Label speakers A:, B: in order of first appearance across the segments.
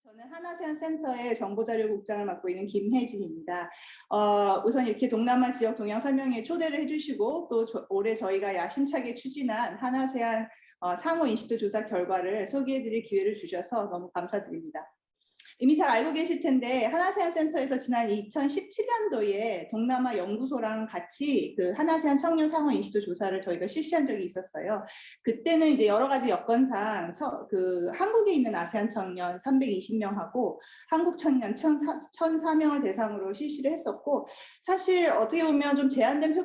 A: 저는 하나세안 센터의 정보자료국장을 맡고 있는 김혜진입니다. 우선 이렇게 동남아 지역 동향 설명회에 초대를 해주시고 또 올해 저희가 야심차게 추진한 하나세안 상호 인식도 조사 결과를 소개해드릴 기회를 주셔서 너무 감사드립니다. 이미 잘 알고 계실 텐데 하나세안 센터에서 지난 2017년도에 동남아 연구소랑 같이 그 하나세안 청년 상호 인식도 조사를 저희가 실시한 적이 있었어요. 그때는 이제 여러 가지 여건상 한국에 있는 아세안 청년 320명하고 한국 청년 1,004명을 대상으로 실시를 했었고, 사실 어떻게 보면 좀 제한된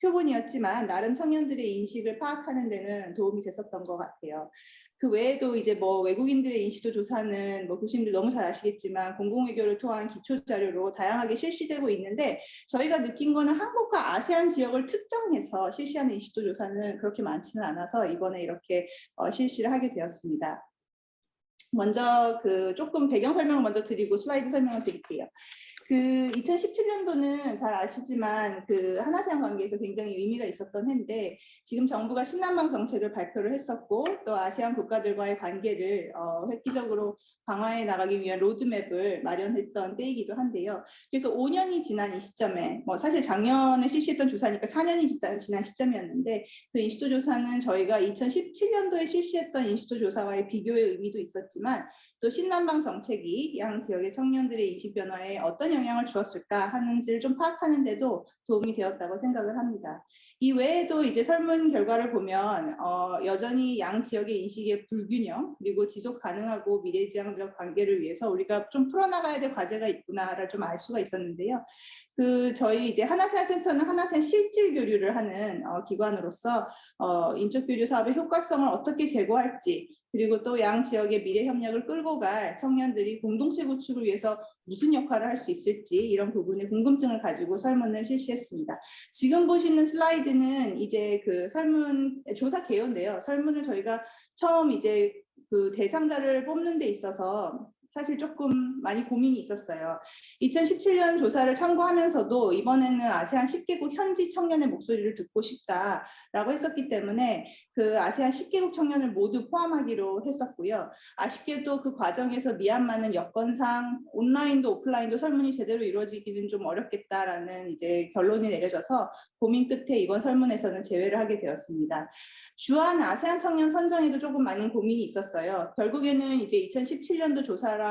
A: 표본이었지만 나름 청년들의 인식을 파악하는 데는 도움이 됐었던 것 같아요. 그 외에도 이제 뭐 외국인들의 인식도 조사는 뭐 교수님들 너무 잘 아시겠지만 공공외교를 통한 기초 자료로 다양하게 실시되고 있는데, 저희가 느낀 거는 한국과 아세안 지역을 특정해서 실시하는 인식도 조사는 그렇게 많지는 않아서 이번에 이렇게 실시를 하게 되었습니다. 먼저 조금 배경 설명을 먼저 드리고 슬라이드 설명을 드릴게요. 2017년도는 잘 아시지만 하나세안 관계에서 굉장히 의미가 있었던 해인데, 지금 정부가 신남방 정책을 발표를 했었고 또 아세안 국가들과의 관계를 획기적으로 강화해 나가기 위한 로드맵을 마련했던 때이기도 한데요. 그래서 5년이 지난 이 시점에 사실 작년에 실시했던 조사니까 4년이 지난 시점이었는데, 그 인식도 조사는 저희가 2017년도에 실시했던 인식도 조사와의 비교의 의미도 있었지만 또 신남방 정책이 양 지역의 청년들의 인식 변화에 어떤 영향을 주었을까 하는지를 좀 파악하는 데도 도움이 되었다고 생각을 합니다. 이 외에도 이제 설문 결과를 보면 여전히 양 지역의 인식의 불균형 그리고 지속 가능하고 미래지향적 관계를 위해서 우리가 좀 풀어나가야 될 과제가 있구나를 좀 알 수가 있었는데요. 저희 이제 하나세안 센터는 하나세안 실질 교류를 하는 기관으로서 인적 교류 사업의 효과성을 어떻게 제고할지, 그리고 또 양 지역의 미래 협력을 끌고 갈 청년들이 공동체 구축을 위해서 무슨 역할을 할 수 있을지 이런 부분에 궁금증을 가지고 설문을 실시했습니다. 지금 보시는 슬라이드는 이제 설문 조사 개요인데요. 설문을 저희가 처음 이제 대상자를 뽑는 데 있어서 사실 조금 많이 고민이 있었어요. 2017년 조사를 참고하면서도 이번에는 아세안 10개국 현지 청년의 목소리를 듣고 싶다라고 했었기 때문에 아세안 10개국 청년을 모두 포함하기로 했었고요. 아쉽게도 그 과정에서 미얀마는 여건상 온라인도 오프라인도 설문이 제대로 이루어지기는 좀 어렵겠다라는 이제 결론이 내려져서 고민 끝에 이번 설문에서는 제외를 하게 되었습니다. 주한 아세안 청년 선정에도 조금 많은 고민이 있었어요. 결국에는 이제 2017년도 조사랑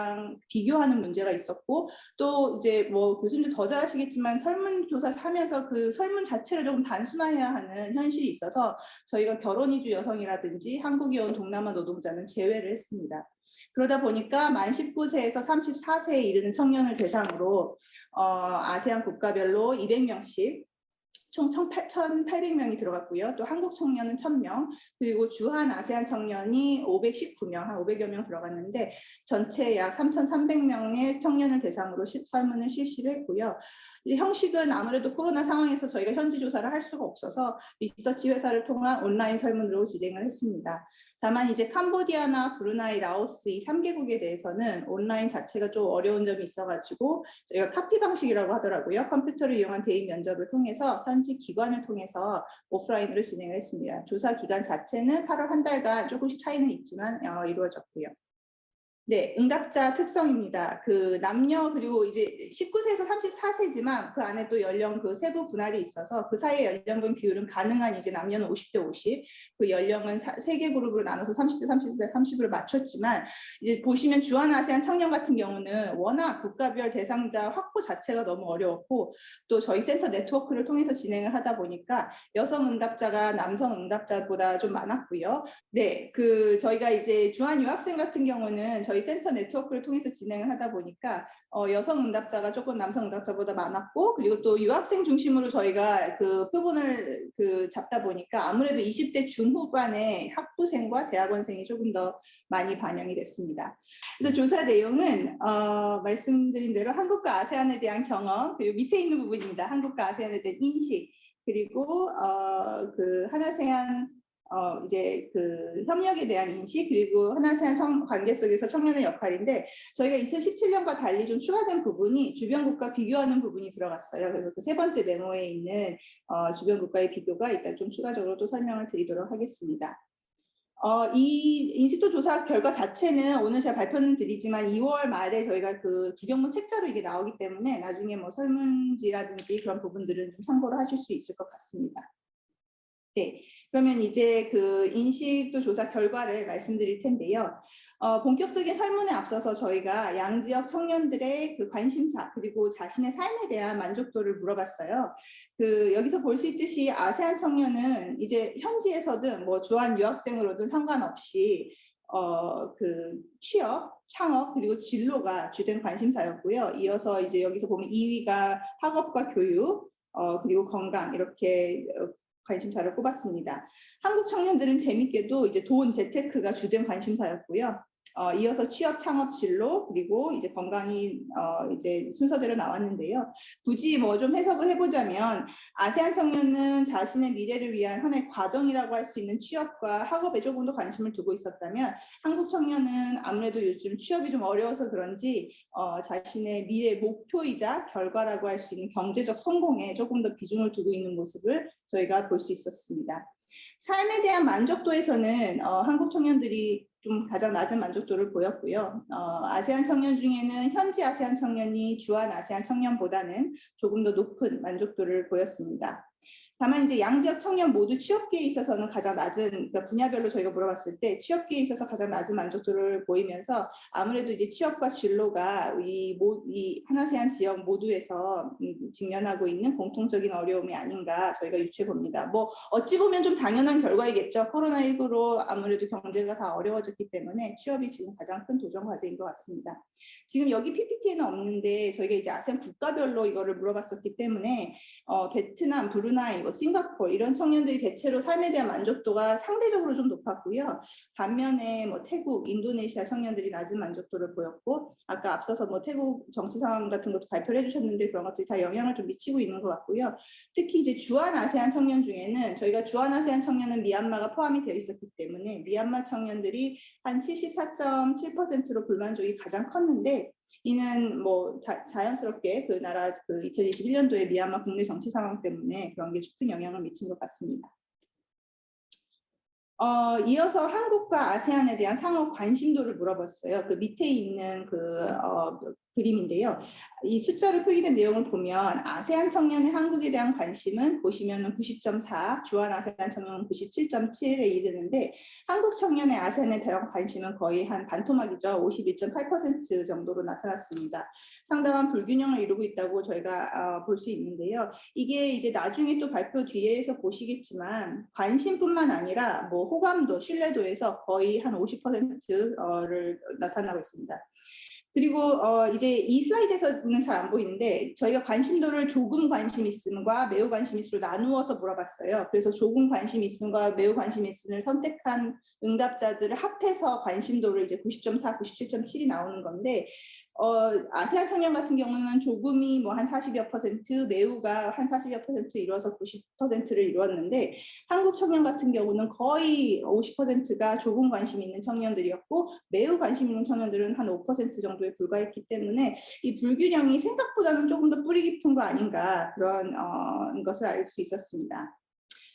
A: 비교하는 문제가 있었고, 또 이제 뭐 교수님들 더 잘 아시겠지만 설문조사 하면서 설문 자체를 조금 단순화해야 하는 현실이 있어서 저희가 결혼 이주 여성이라든지 한국에 온 동남아 노동자는 제외를 했습니다. 그러다 보니까 만 19세에서 34세에 이르는 청년을 대상으로 아세안 국가별로 200명씩 총 1,800명이 들어갔고요. 또 한국 청년은 1,000명, 그리고 주한 아세안 청년이 519명, 한 500여 명 들어갔는데 전체 약 3,300명의 청년을 대상으로 설문을 실시를 했고요. 형식은 아무래도 코로나 상황에서 저희가 현지 조사를 할 수가 없어서 리서치 회사를 통한 온라인 설문으로 진행을 했습니다. 다만 이제 캄보디아나 브루나이, 라오스 이 3개국에 대해서는 온라인 자체가 좀 어려운 점이 있어가지고 저희가 카피 방식이라고 하더라고요. 컴퓨터를 이용한 대인 면접을 통해서 현지 기관을 통해서 오프라인으로 진행을 했습니다. 조사 기간 자체는 8월 한 달간 조금씩 차이는 있지만 이루어졌고요. 네, 응답자 특성입니다. 남녀 그리고 이제 19세에서 34세지만 그 안에 또 연령 세부 분할이 있어서 그 사이의 연령분 비율은 가능한 이제 남녀는 50대 50, 그 연령은 3개 그룹으로 나눠서 30대 30대 30으로 맞췄지만, 이제 보시면 주한 아세안 청년 같은 경우는 워낙 국가별 대상자 확보 자체가 너무 어려웠고, 또 저희 센터 네트워크를 통해서 진행을 하다 보니까 여성 응답자가 남성 응답자보다 좀 많았고요. 네, 저희가 이제 주한 유학생 같은 경우는 저희 센터 네트워크를 통해서 진행을 하다 보니까 여성 응답자가 조금 남성 응답자보다 많았고, 그리고 또 유학생 중심으로 저희가 표본을 잡다 보니까 아무래도 20대 중후반의 학부생과 대학원생이 조금 더 많이 반영이 됐습니다. 그래서 조사 내용은 말씀드린 대로 한국과 아세안에 대한 경험, 그리고 밑에 있는 부분입니다. 한국과 아세안에 대한 인식, 그리고 하나세안 이제 협력에 대한 인식, 그리고 하나세안 관계 속에서 청년의 역할인데, 저희가 2017년과 달리 좀 추가된 부분이 주변국과 비교하는 부분이 들어갔어요. 그래서 그 세 번째 네모에 있는 주변국과의 비교가 일단 좀 추가적으로 또 설명을 드리도록 하겠습니다. 이 인식도 조사 결과 자체는 오늘 제가 발표는 드리지만 2월 말에 저희가 그 기경문 책자로 이게 나오기 때문에 나중에 뭐 설문지라든지 그런 부분들은 좀 참고를 하실 수 있을 것 같습니다. 네, 그러면 이제 그 인식도 조사 결과를 말씀드릴 텐데요. 본격적인 설문에 앞서서 저희가 양지역 청년들의 그 관심사 그리고 자신의 삶에 대한 만족도를 물어봤어요. 여기서 볼 수 있듯이 아세안 청년은 이제 현지에서든 뭐 주한 유학생으로든 상관없이 취업, 창업 그리고 진로가 주된 관심사였고요. 이어서 이제 여기서 보면 2위가 학업과 교육, 그리고 건강 이렇게 관심사를 꼽았습니다. 한국 청년들은 재밌게도 이제 돈, 재테크가 주된 관심사였고요. 이어서 취업, 창업, 진로 그리고 이제 건강이 이제 순서대로 나왔는데요. 굳이 뭐 좀 해석을 해보자면 아세안 청년은 자신의 미래를 위한 하나의 과정이라고 할 수 있는 취업과 학업에 조금 더 관심을 두고 있었다면 한국 청년은 아무래도 요즘 취업이 좀 어려워서 그런지 자신의 미래 목표이자 결과라고 할 수 있는 경제적 성공에 조금 더 비중을 두고 있는 모습을 저희가 볼 수 있었습니다. 삶에 대한 만족도에서는 한국 청년들이 좀 가장 낮은 만족도를 보였고요. 아세안 청년 중에는 현지 아세안 청년이 주한 아세안 청년보다는 조금 더 높은 만족도를 보였습니다. 다만 이제 양지역 청년 모두 취업기에 있어서는 가장 낮은, 그러니까 분야별로 저희가 물어봤을 때 취업기에 있어서 가장 낮은 만족도를 보이면서 아무래도 이제 취업과 진로가 이 하나세안 지역 모두에서 직면하고 있는 공통적인 어려움이 아닌가 저희가 유추해 봅니다. 뭐 어찌 보면 좀 당연한 결과이겠죠. 코로나19로 아무래도 경제가 다 어려워졌기 때문에 취업이 지금 가장 큰 도전 과제인 것 같습니다. 지금 여기 PPT에는 없는데 저희가 이제 아세안 국가별로 이거를 물어봤었기 때문에 베트남, 브루나이, 싱가포르 이런 청년들이 대체로 삶에 대한 만족도가 상대적으로 좀 높았고요. 반면에 뭐 태국, 인도네시아 청년들이 낮은 만족도를 보였고 아까 앞서서 뭐 태국 정치 상황 같은 것도 발표를 해주셨는데 그런 것들이 다 영향을 좀 미치고 있는 것 같고요. 특히 이제 주한 아세안 청년 중에는 저희가 주한 아세안 청년은 미얀마가 포함이 되어 있었기 때문에 미얀마 청년들이 한 74.7%로 불만족이 가장 컸는데 이는 뭐 자연스럽게 그 나라 2021년도에 미얀마 국내 정치 상황 때문에 그런 게 큰 영향을 미친 것 같습니다. 이어서 한국과 아세안에 대한 상호 관심도를 물어봤어요. 그 밑에 있는 그림인데요. 이 숫자로 표기된 내용을 보면 아세안 청년의 한국에 대한 관심은 보시면은 90.4, 주한 아세안 청년은 97.7에 이르는데 한국 청년의 아세안에 대한 관심은 거의 한 반토막이죠. 51.8% 정도로 나타났습니다. 상당한 불균형을 이루고 있다고 저희가 볼 수 있는데요. 이게 이제 나중에 또 발표 뒤에서 보시겠지만 관심뿐만 아니라 뭐 호감도, 신뢰도에서 거의 한 50%를 나타나고 있습니다. 그리고 이제 이 슬라이드에서는 잘 안 보이는데 저희가 관심도를 조금 관심 있음과 매우 관심 있음으로 나누어서 물어봤어요. 그래서 조금 관심 있음과 매우 관심 있음을 선택한 응답자들을 합해서 관심도를 이제 90.4, 97.7이 나오는 건데 아세안 청년 같은 경우는 조금이 뭐 한 40여 %, 매우가 한 40여 % 이루어서 90%를 이루었는데 한국 청년 같은 경우는 거의 50%가 조금 관심 있는 청년들이었고 매우 관심 있는 청년들은 한 5% 정도에 불과했기 때문에 이 불균형이 생각보다는 조금 더 뿌리 깊은 거 아닌가 그런 것을 알 수 있었습니다.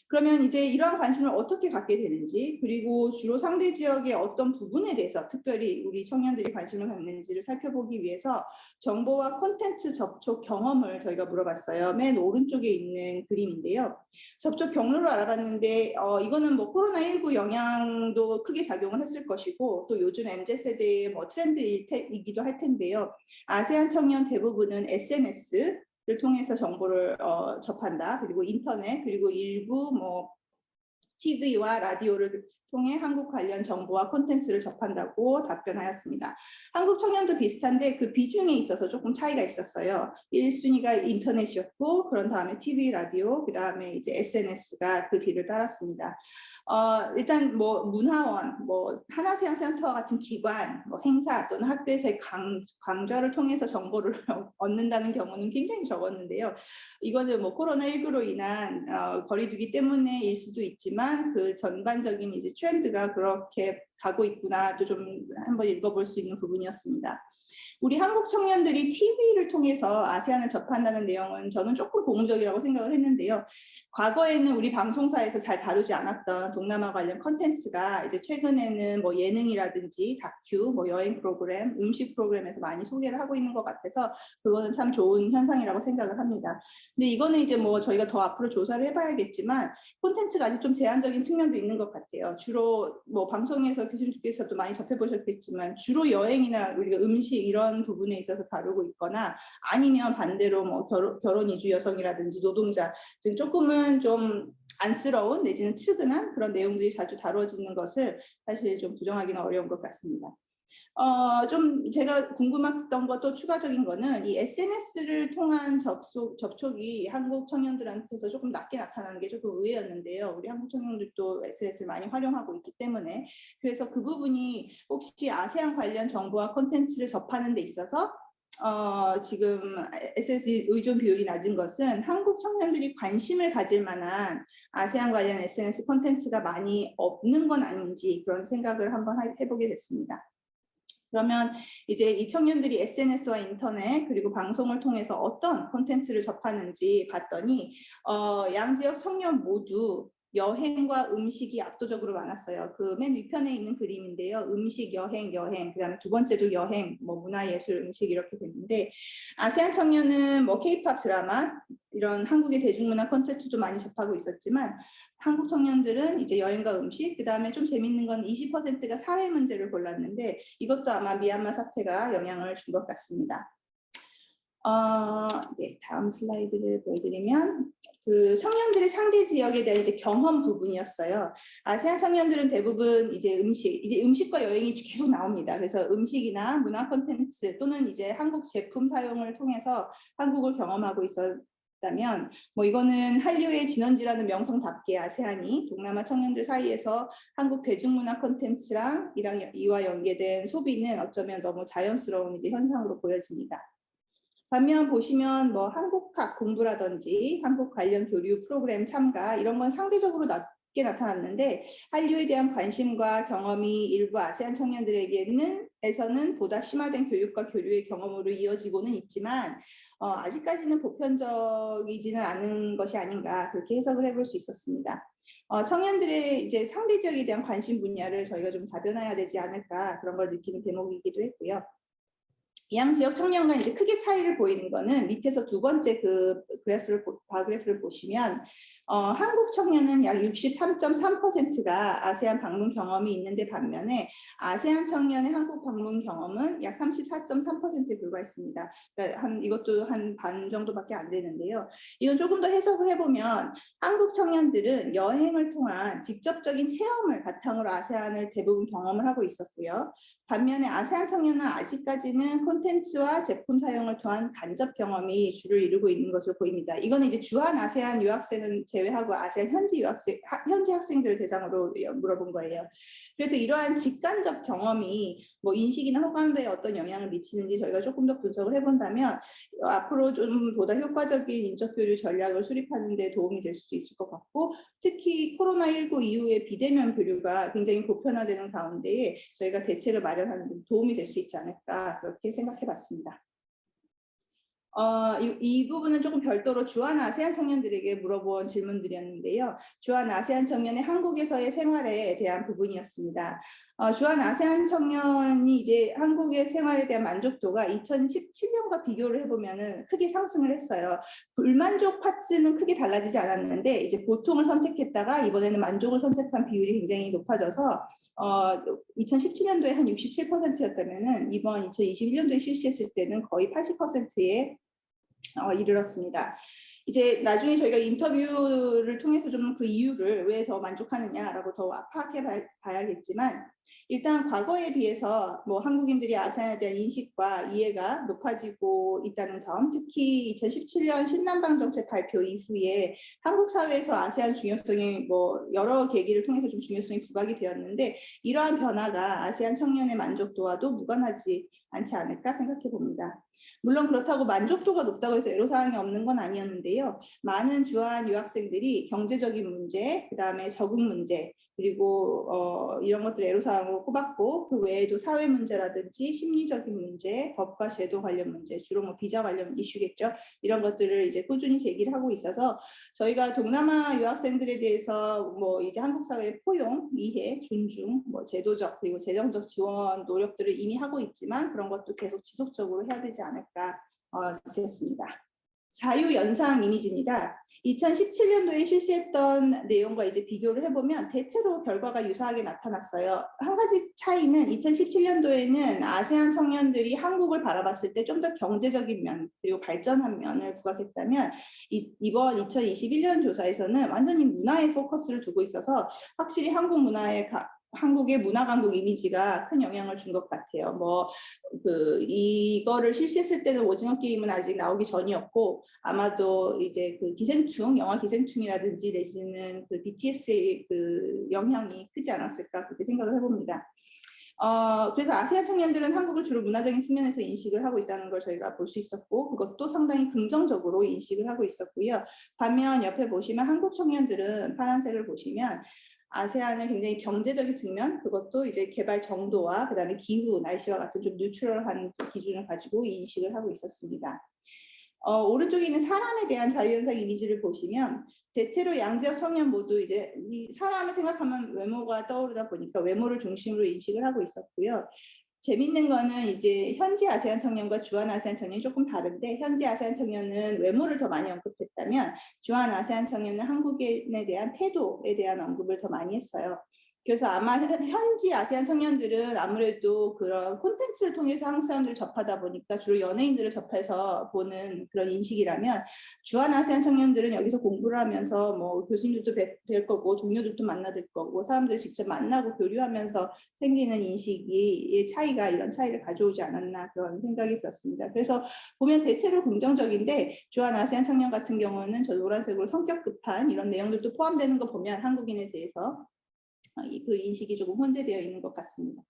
A: 그러면 이제 이러한 관심을 어떻게 갖게 되는지 그리고 주로 상대 지역의 어떤 부분에 대해서 특별히 우리 청년들이 관심을 갖는지를 살펴보기 위해서 정보와 콘텐츠 접촉 경험을 저희가 물어봤어요. 맨 오른쪽에 있는 그림인데요. 접촉 경로를 알아봤는데 이거는 뭐 코로나19 영향도 크게 작용을 했을 것이고 또 요즘 MZ세대의 뭐 트렌드이기도 할 텐데요. 아세안 청년 대부분은 SNS 를 통해서 정보를 접한다. 그리고 인터넷 그리고 일부 뭐 TV와 라디오를 통해 한국 관련 정보와 콘텐츠를 접한다고 답변하였습니다. 한국 청년도 비슷한데 그 비중에 있어서 조금 차이가 있었어요. 1순위가 인터넷이었고 그런 다음에 TV, 라디오, 그 다음에 이제 SNS가 그 뒤를 따랐습니다. 일단 뭐 문화원, 뭐 하나세안 센터와 같은 기관, 뭐 행사 또는 학교에서의 강좌를 통해서 정보를 얻는다는 경우는 굉장히 적었는데요. 이거는 뭐 코로나19로 인한 거리두기 때문에일 수도 있지만 그 전반적인 이제 트렌드가 그렇게 가고 있구나 또 좀 한번 읽어볼 수 있는 부분이었습니다. 우리 한국 청년들이 TV를 통해서 아세안을 접한다는 내용은 저는 조금 고무적이라고 생각을 했는데요. 과거에는 우리 방송사에서 잘 다루지 않았던 동남아 관련 컨텐츠가 이제 최근에는 뭐 예능이라든지 다큐, 뭐 여행 프로그램, 음식 프로그램에서 많이 소개를 하고 있는 것 같아서 그거는 참 좋은 현상이라고 생각을 합니다. 근데 이거는 이제 뭐 저희가 더 앞으로 조사를 해봐야겠지만 콘텐츠가 아직 좀 제한적인 측면도 있는 것 같아요. 주로 뭐 방송에서 교수님께서도 많이 접해보셨겠지만 주로 여행이나 우리가 음식 이런 부분에 있어서 다루고 있거나 아니면 반대로 뭐 결혼 이주 여성이라든지 노동자 등 조금은 좀 안쓰러운 내지는 측은한 그런 내용들이 자주 다뤄지는 것을 사실 좀 부정하기는 어려운 것 같습니다. 좀 제가 궁금했던 것도 추가적인 거는 이 SNS를 통한 접촉이 한국 청년들한테서 조금 낮게 나타나는 게 조금 의외였는데요. 우리 한국 청년들도 SNS를 많이 활용하고 있기 때문에 그래서 그 부분이 혹시 아세안 관련 정보와 콘텐츠를 접하는 데 있어서 지금 SNS 의존 비율이 낮은 것은 한국 청년들이 관심을 가질 만한 아세안 관련 SNS 콘텐츠가 많이 없는 건 아닌지 그런 생각을 한번 해보게 됐습니다. 그러면 이제 이 청년들이 SNS와 인터넷 그리고 방송을 통해서 어떤 콘텐츠를 접하는지 봤더니 양지역 청년 모두 여행과 음식이 압도적으로 많았어요. 그 맨 위편에 있는 그림인데요. 음식, 여행, 그다음에 두 번째도 여행, 뭐 문화예술, 음식 이렇게 됐는데 아세안 청년은 뭐 K-팝 드라마 이런 한국의 대중문화 콘텐츠도 많이 접하고 있었지만 한국 청년들은 이제 여행과 음식, 그 다음에 좀 재밌는 건 20%가 사회 문제를 골랐는데 이것도 아마 미얀마 사태가 영향을 준 것 같습니다. 네, 다음 슬라이드를 보여드리면 그 청년들의 상대 지역에 대한 이제 경험 부분이었어요. 아세안 청년들은 대부분 이제 음식과 여행이 계속 나옵니다. 그래서 음식이나 문화 콘텐츠 또는 이제 한국 제품 사용을 통해서 한국을 경험하고 있었다면 뭐 이거는 한류의 진원지라는 명성답게 아세안이 동남아 청년들 사이에서 한국 대중문화 콘텐츠랑 이와 연계된 소비는 어쩌면 너무 자연스러운 이제 현상으로 보여집니다. 반면 보시면 뭐 한국학 공부라든지 한국 관련 교류 프로그램 참가 이런 건 상대적으로 낮게 나타났는데 한류에 대한 관심과 경험이 일부 아세안 청년들에게는 보다 심화된 교육과 교류의 경험으로 이어지고는 있지만 아직까지는 보편적이지는 않은 것이 아닌가 그렇게 해석을 해볼 수 있었습니다. 청년들의 이제 상대 지역에 대한 관심 분야를 저희가 좀 다변화해야 되지 않을까 그런 걸 느끼는 대목이기도 했고요. 양 지역 청년과 이제 크게 차이를 보이는 거는 밑에서 두 번째 그 바그래프를 보시면 한국 청년은 약 63.3%가 아세안 방문 경험이 있는데 반면에 아세안 청년의 한국 방문 경험은 약 34.3%에 불과했습니다. 그러니까 이것도 한 반 정도밖에 안 되는데요. 이건 조금 더 해석을 해보면 한국 청년들은 여행을 통한 직접적인 체험을 바탕으로 아세안을 대부분 경험을 하고 있었고요. 반면에 아세안 청년은 아직까지는 콘텐츠와 제품 사용을 통한 간접 경험이 주를 이루고 있는 것으로 보입니다. 이거는 이제 주한 아세안 유학생은 제외하고 아세안 현지 학생들을 대상으로 물어본 거예요. 그래서 이러한 직간접 경험이 뭐 인식이나 호감도에 어떤 영향을 미치는지 저희가 조금 더 분석을 해본다면 앞으로 좀 보다 효과적인 인적 교류 전략을 수립하는 데 도움이 될 수도 있을 것 같고 특히 코로나19 이후에 비대면 교류가 굉장히 보편화되는 가운데에 저희가 대책을 마련하는 데 도움이 될 수 있지 않을까 그렇게 생각해 봤습니다. 이 부분은 조금 별도로 주한 아세안 청년들에게 물어본 질문들이었는데요. 주한 아세안 청년의 한국에서의 생활에 대한 부분이었습니다. 주한 아세안 청년이 이제 한국의 생활에 대한 만족도가 2017년과 비교를 해보면은 크게 상승을 했어요. 불만족 파트는 크게 달라지지 않았는데 이제 보통을 선택했다가 이번에는 만족을 선택한 비율이 굉장히 높아져서 2017년도에 한 67%였다면은 이번 2021년도에 실시했을 때는 거의 80%에 이르렀습니다. 이제 나중에 저희가 인터뷰를 통해서 좀 그 이유를 왜 더 만족하느냐라고 더 파악해 봐야겠지만 일단 과거에 비해서 뭐 한국인들이 아세안에 대한 인식과 이해가 높아지고 있다는 점, 특히 2017년 신남방 정책 발표 이후에 한국 사회에서 아세안 중요성이 뭐 여러 계기를 통해서 좀 중요성이 부각이 되었는데 이러한 변화가 아세안 청년의 만족도와도 무관하지 않지 않을까 생각해 봅니다. 물론 그렇다고 만족도가 높다고 해서 애로사항이 없는 건 아니었는데요. 많은 주한 유학생들이 경제적인 문제, 그 다음에 적응 문제, 그리고 이런 것들 애로사항으로 꼽았고, 그 외에도 사회 문제라든지 심리적인 문제, 법과 제도 관련 문제, 주로 뭐 비자 관련 이슈겠죠. 이런 것들을 이제 꾸준히 제기를 하고 있어서 저희가 동남아 유학생들에 대해서 뭐 이제 한국 사회의 포용, 이해, 존중, 뭐 제도적 그리고 재정적 지원 노력들을 이미 하고 있지만 그런 것도 계속 지속적으로 해야 되지 않을까 됐습니다. 자유연상 이미지입니다. 2017년도에 실시했던 내용과 이제 비교를 해보면 대체로 결과가 유사하게 나타났어요. 한 가지 차이는 2017년도에는 아세안 청년들이 한국을 바라봤을 때 좀 더 경제적인 면 그리고 발전한 면을 부각했다면 이번 2021년 조사에서는 완전히 문화에 포커스를 두고 있어서 확실히 한국의 문화 강국 이미지가 큰 영향을 준 것 같아요. 이거를 실시했을 때는 오징어 게임은 아직 나오기 전이었고 아마도 이제 그 기생충, 영화 기생충이라든지 내지는 그 BTS의 그 영향이 크지 않았을까 그렇게 생각을 해봅니다. 그래서 아세안 청년들은 한국을 주로 문화적인 측면에서 인식을 하고 있다는 걸 저희가 볼 수 있었고 그것도 상당히 긍정적으로 인식을 하고 있었고요. 반면 옆에 보시면 한국 청년들은 파란색을 보시면 아세안을 굉장히 경제적인 측면, 그것도 이제 개발 정도와 그다음에 기후, 날씨와 같은 좀 뉴트럴한 기준을 가지고 인식을 하고 있었습니다. 오른쪽에 있는 사람에 대한 자유연상 이미지를 보시면 대체로 양지역 청년 모두 이제 이 사람을 생각하면 외모가 떠오르다 보니까 외모를 중심으로 인식을 하고 있었고요. 재밌는 거는 이제 현지 아세안 청년과 주한 아세안 청년이 조금 다른데 현지 아세안 청년은 외모를 더 많이 언급했다면 주한 아세안 청년은 한국인에 대한 태도에 대한 언급을 더 많이 했어요. 그래서 아마 현지 아세안 청년들은 아무래도 그런 콘텐츠를 통해서 한국 사람들을 접하다 보니까 주로 연예인들을 접해서 보는 그런 인식이라면 주한 아세안 청년들은 여기서 공부를 하면서 뭐 교수님들도 뵐 거고 동료들도 만나들 거고 사람들을 직접 만나고 교류하면서 생기는 인식이 차이가 이런 차이를 가져오지 않았나 그런 생각이 들었습니다. 그래서 보면 대체로 긍정적인데 주한 아세안 청년 같은 경우는 저 노란색으로 성격 급한 이런 내용들도 포함되는 거 보면 한국인에 대해서 그 인식이 조금 혼재되어 있는 것 같습니다.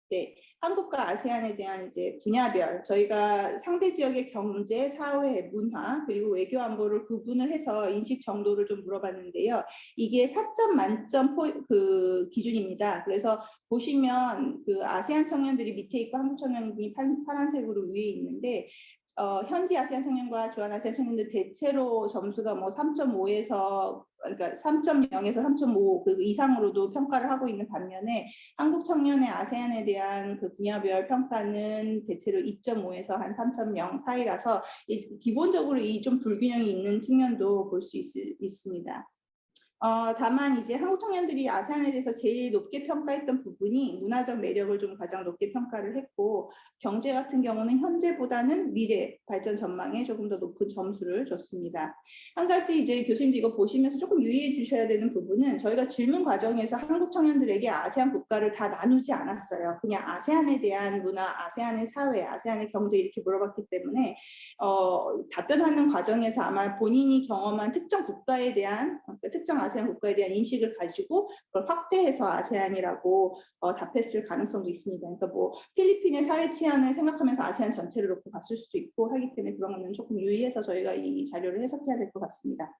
A: 네, 한국과 아세안에 대한 이제 분야별 저희가 상대 지역의 경제, 사회, 문화 그리고 외교 안보를 구분을 해서 인식 정도를 좀 물어봤는데요. 이게 4점 만점 그 기준입니다. 그래서 보시면 그 아세안 청년들이 밑에 있고 한국 청년이 파란색으로 위에 있는데 현지 아세안 청년과 주한 아세안 청년들 대체로 점수가 뭐 3.5에서 그러니까 3.0에서 3.5 그 이상으로도 평가를 하고 있는 반면에 한국 청년의 아세안에 대한 그 분야별 평가는 대체로 2.5에서 한 3.0 사이라서 기본적으로 이 좀 불균형이 있는 측면도 볼 수 있습니다. 다만 이제 한국 청년들이 아세안에 대해서 제일 높게 평가했던 부분이 문화적 매력을 좀 가장 높게 평가를 했고 경제 같은 경우는 현재보다는 미래 발전 전망에 조금 더 높은 점수를 줬습니다. 한 가지 이제 교수님도 이거 보시면서 조금 유의해 주셔야 되는 부분은 저희가 질문 과정에서 한국 청년들에게 아세안 국가를 다 나누지 않았어요. 그냥 아세안에 대한 문화, 아세안의 사회, 아세안의 경제 이렇게 물어봤기 때문에 답변하는 과정에서 아마 본인이 경험한 특정 국가에 대한 특정 아세안 국가에 대한 인식을 가지고 그걸 확대해서 아세안이라고 답했을 가능성도 있습니다. 그러니까 뭐 필리핀의 사회 치안을 생각하면서 아세안 전체를 놓고 봤을 수도 있고 하기 때문에 그런 거는 조금 유의해서 저희가 이 자료를 해석해야 될 것 같습니다.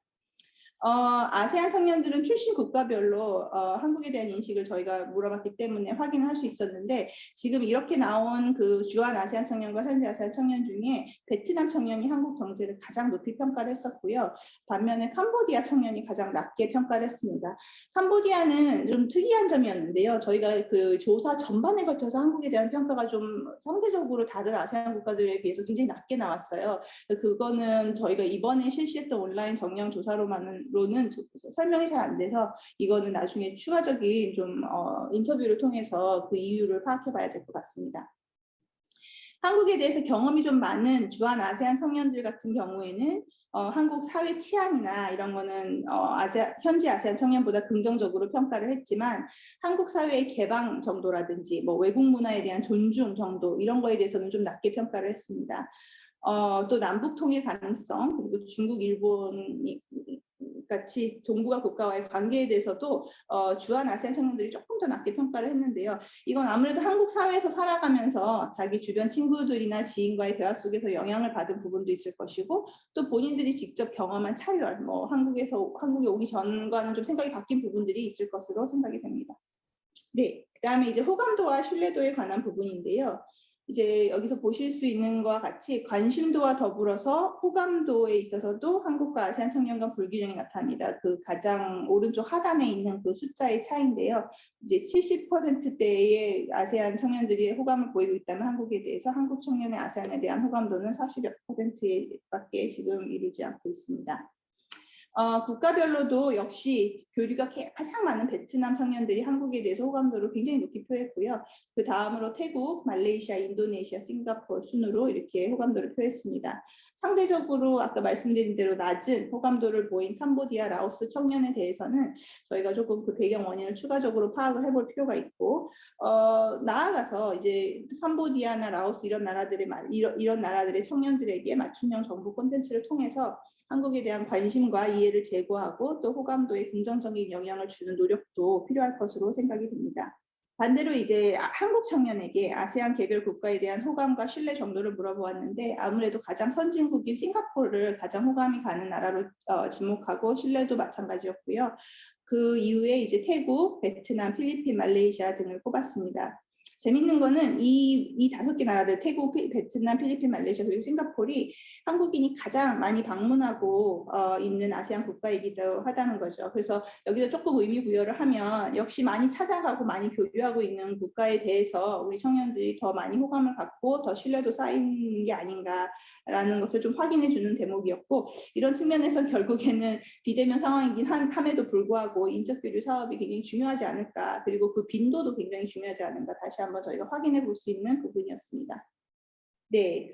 A: 아세안 청년들은 출신 국가별로 한국에 대한 인식을 저희가 물어봤기 때문에 확인을 할 수 있었는데 지금 이렇게 나온 그 주한 아세안 청년과 현지 아세안 청년 중에 베트남 청년이 한국 경제를 가장 높이 평가를 했었고요. 반면에 캄보디아 청년이 가장 낮게 평가를 했습니다. 캄보디아는 좀 특이한 점이었는데요. 저희가 그 조사 전반에 걸쳐서 한국에 대한 평가가 좀 상대적으로 다른 아세안 국가들에 비해서 굉장히 낮게 나왔어요. 그거는 저희가 이번에 실시했던 온라인 정량 조사로는 설명이 잘 안 돼서 이거는 나중에 추가적인 좀 인터뷰를 통해서 그 이유를 파악해 봐야 될 것 같습니다. 한국에 대해서 경험이 좀 많은 주한 아세안 청년들 같은 경우에는 한국 사회 치안이나 이런 거는 현지 아세안 청년보다 긍정적으로 평가를 했지만 한국 사회의 개방 정도라든지 뭐 외국 문화에 대한 존중 정도 이런 거에 대해서는 좀 낮게 평가를 했습니다. 또 남북 통일 가능성 그리고 중국, 일본이 같이 동북아 국가와의 관계에 대해서도 주한 아세안 청년들이 조금 더 낮게 평가를 했는데요. 이건 아무래도 한국 사회에서 살아가면서 자기 주변 친구들이나 지인과의 대화 속에서 영향을 받은 부분도 있을 것이고, 또 본인들이 직접 경험한 차별, 뭐 한국에 오기 전과는 좀 생각이 바뀐 부분들이 있을 것으로 생각이 됩니다. 네, 그다음에 이제 호감도와 신뢰도에 관한 부분인데요. 이제 여기서 보실 수 있는 것과 같이 관심도와 더불어서 호감도에 있어서도 한국과 아세안 청년 간 불균형이 나타납니다. 그 가장 오른쪽 하단에 있는 그 숫자의 차이인데요. 이제 70%대의 아세안 청년들이 호감을 보이고 있다면 한국에 대해서 한국 청년의 아세안에 대한 호감도는 40여 %밖에 지금 이루지 않고 있습니다. 국가별로도 역시 교류가 가장 많은 베트남 청년들이 한국에 대해서 호감도를 굉장히 높이 표했고요. 그 다음으로 태국, 말레이시아, 인도네시아, 싱가포르 순으로 이렇게 호감도를 표했습니다. 상대적으로 아까 말씀드린 대로 낮은 호감도를 보인 캄보디아, 라오스 청년에 대해서는 저희가 조금 그 배경 원인을 추가적으로 파악을 해볼 필요가 있고, 나아가서 이제 캄보디아나 라오스 이런 나라들의 청년들에게 맞춤형 정부 콘텐츠를 통해서 한국에 대한 관심과 이해를 제고하고 또 호감도에 긍정적인 영향을 주는 노력도 필요할 것으로 생각이 됩니다. 반대로 이제 한국 청년에게 아세안 개별 국가에 대한 호감과 신뢰 정도를 물어보았는데, 아무래도 가장 선진국인 싱가포르를 가장 호감이 가는 나라로 지목하고 신뢰도 마찬가지였고요. 그 이후에 이제 태국, 베트남, 필리핀, 말레이시아 등을 꼽았습니다. 재밌는 거는 이 5개 나라들, 태국, 베트남, 필리핀, 말레이시아 그리고 싱가포르이 한국인이 가장 많이 방문하고 있는 아세안 국가이기도 하다는 거죠. 그래서 여기서 조금 의미 부여를 하면 역시 많이 찾아가고 많이 교류하고 있는 국가에 대해서 우리 청년들이 더 많이 호감을 갖고 더 신뢰도 쌓이는 게 아닌가라는 것을 좀 확인해 주는 대목이었고, 이런 측면에서 결국에는 비대면 상황이긴 함에도 불구하고 인적 교류 사업이 굉장히 중요하지 않을까, 그리고 그 빈도도 굉장히 중요하지 않은가 다시 한번 저희가 확인해 볼 수 있는 부분이었습니다. 네,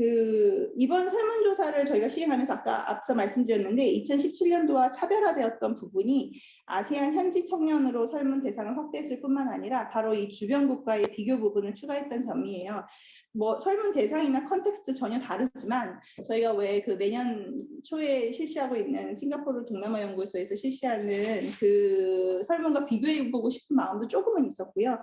A: 이번 설문조사를 저희가 시행하면서 앞서 말씀드렸는데 2017년도와 차별화되었던 부분이 아세안 현지 청년으로 설문 대상을 확대했을 뿐만 아니라 바로 이 주변 국가의 비교 부분을 추가했던 점이에요. 뭐 설문 대상이나 컨텍스트 전혀 다르지만 저희가 왜 그 매년 초에 실시하고 있는 싱가포르 동남아 연구소에서 실시하는 그 설문과 비교해보고 싶은 마음도 조금은 있었고요.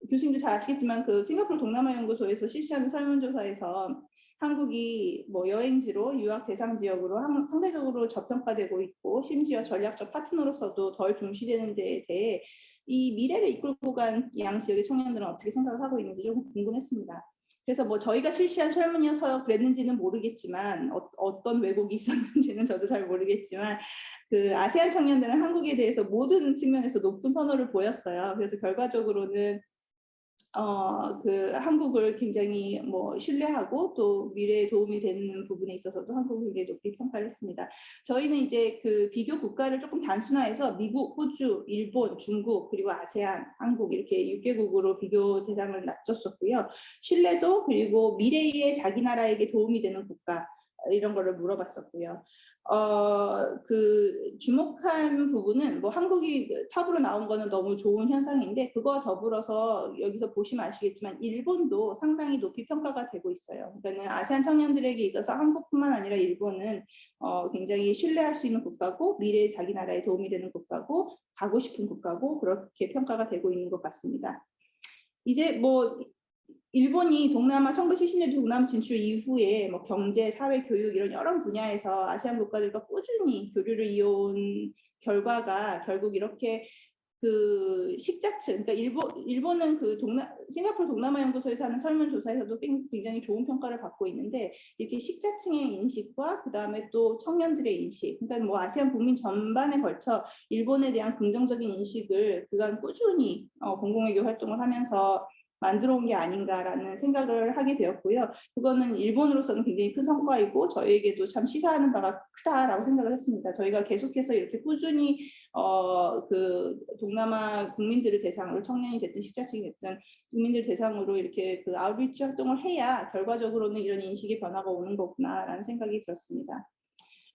A: 교수님도 잘 아시겠지만 그 싱가포르 동남아 연구소에서 실시하는 설문조사에서 한국이 뭐 여행지로 유학 대상 지역으로 상대적으로 저평가되고 있고, 심지어 전략적 파트너로서도 덜 중시되는 데에 대해 이 미래를 이끌고 간 양 지역의 청년들은 어떻게 생각을 하고 있는지 조금 궁금했습니다. 그래서 뭐 저희가 실시한 설문이어서 그랬는지는 모르겠지만 어떤 왜곡이 있었는지는 저도 잘 모르겠지만 그 아세안 청년들은 한국에 대해서 모든 측면에서 높은 선호를 보였어요. 그래서 결과적으로는 한국을 굉장히 신뢰하고 또 미래에 도움이 되는 부분에 있어서도 한국을 굉장히 높이 평가를 했습니다. 저희는 이제 그 비교 국가를 조금 단순화해서 미국, 호주, 일본, 중국, 그리고 아세안, 한국 이렇게 6개국으로 비교 대상을 낮췄었고요. 신뢰도 그리고 미래에 자기 나라에게 도움이 되는 국가 이런 거를 물어봤었고요. 주목한 부분은 한국이 탑으로 나온 거는 너무 좋은 현상인데, 그거와 더불어서 여기서 보시면 아시겠지만 일본도 상당히 높이 평가가 되고 있어요. 그러니까 아세안 청년들에게 있어서 한국뿐만 아니라 일본은 굉장히 신뢰할 수 있는 국가고, 미래에 자기 나라에 도움이 되는 국가고, 가고 싶은 국가고, 그렇게 평가가 되고 있는 것 같습니다. 이제 일본이 1970년대 동남아 진출 이후에 경제, 사회, 교육 이런 여러 분야에서 아세안 국가들과 꾸준히 교류를 이어온 결과가 결국 이렇게 그 식자층, 그러니까 일본은 싱가포르 동남아 연구소에서 하는 설문조사에서도 굉장히 좋은 평가를 받고 있는데, 이렇게 식자층의 인식과 그 다음에 또 청년들의 인식, 그러니까 아세안 국민 전반에 걸쳐 일본에 대한 긍정적인 인식을 그간 꾸준히 공공외교 활동을 하면서 만들어 온 게 아닌가라는 생각을 하게 되었고요. 그거는 일본으로서는 굉장히 큰 성과이고 저희에게도 참 시사하는 바가 크다라고 생각을 했습니다. 저희가 계속해서 이렇게 꾸준히 동남아 국민들을 대상으로, 청년이 됐든 식자층이 됐든 국민들 대상으로 이렇게 아웃리치 활동을 해야 결과적으로는 이런 인식의 변화가 오는 거구나라는 생각이 들었습니다.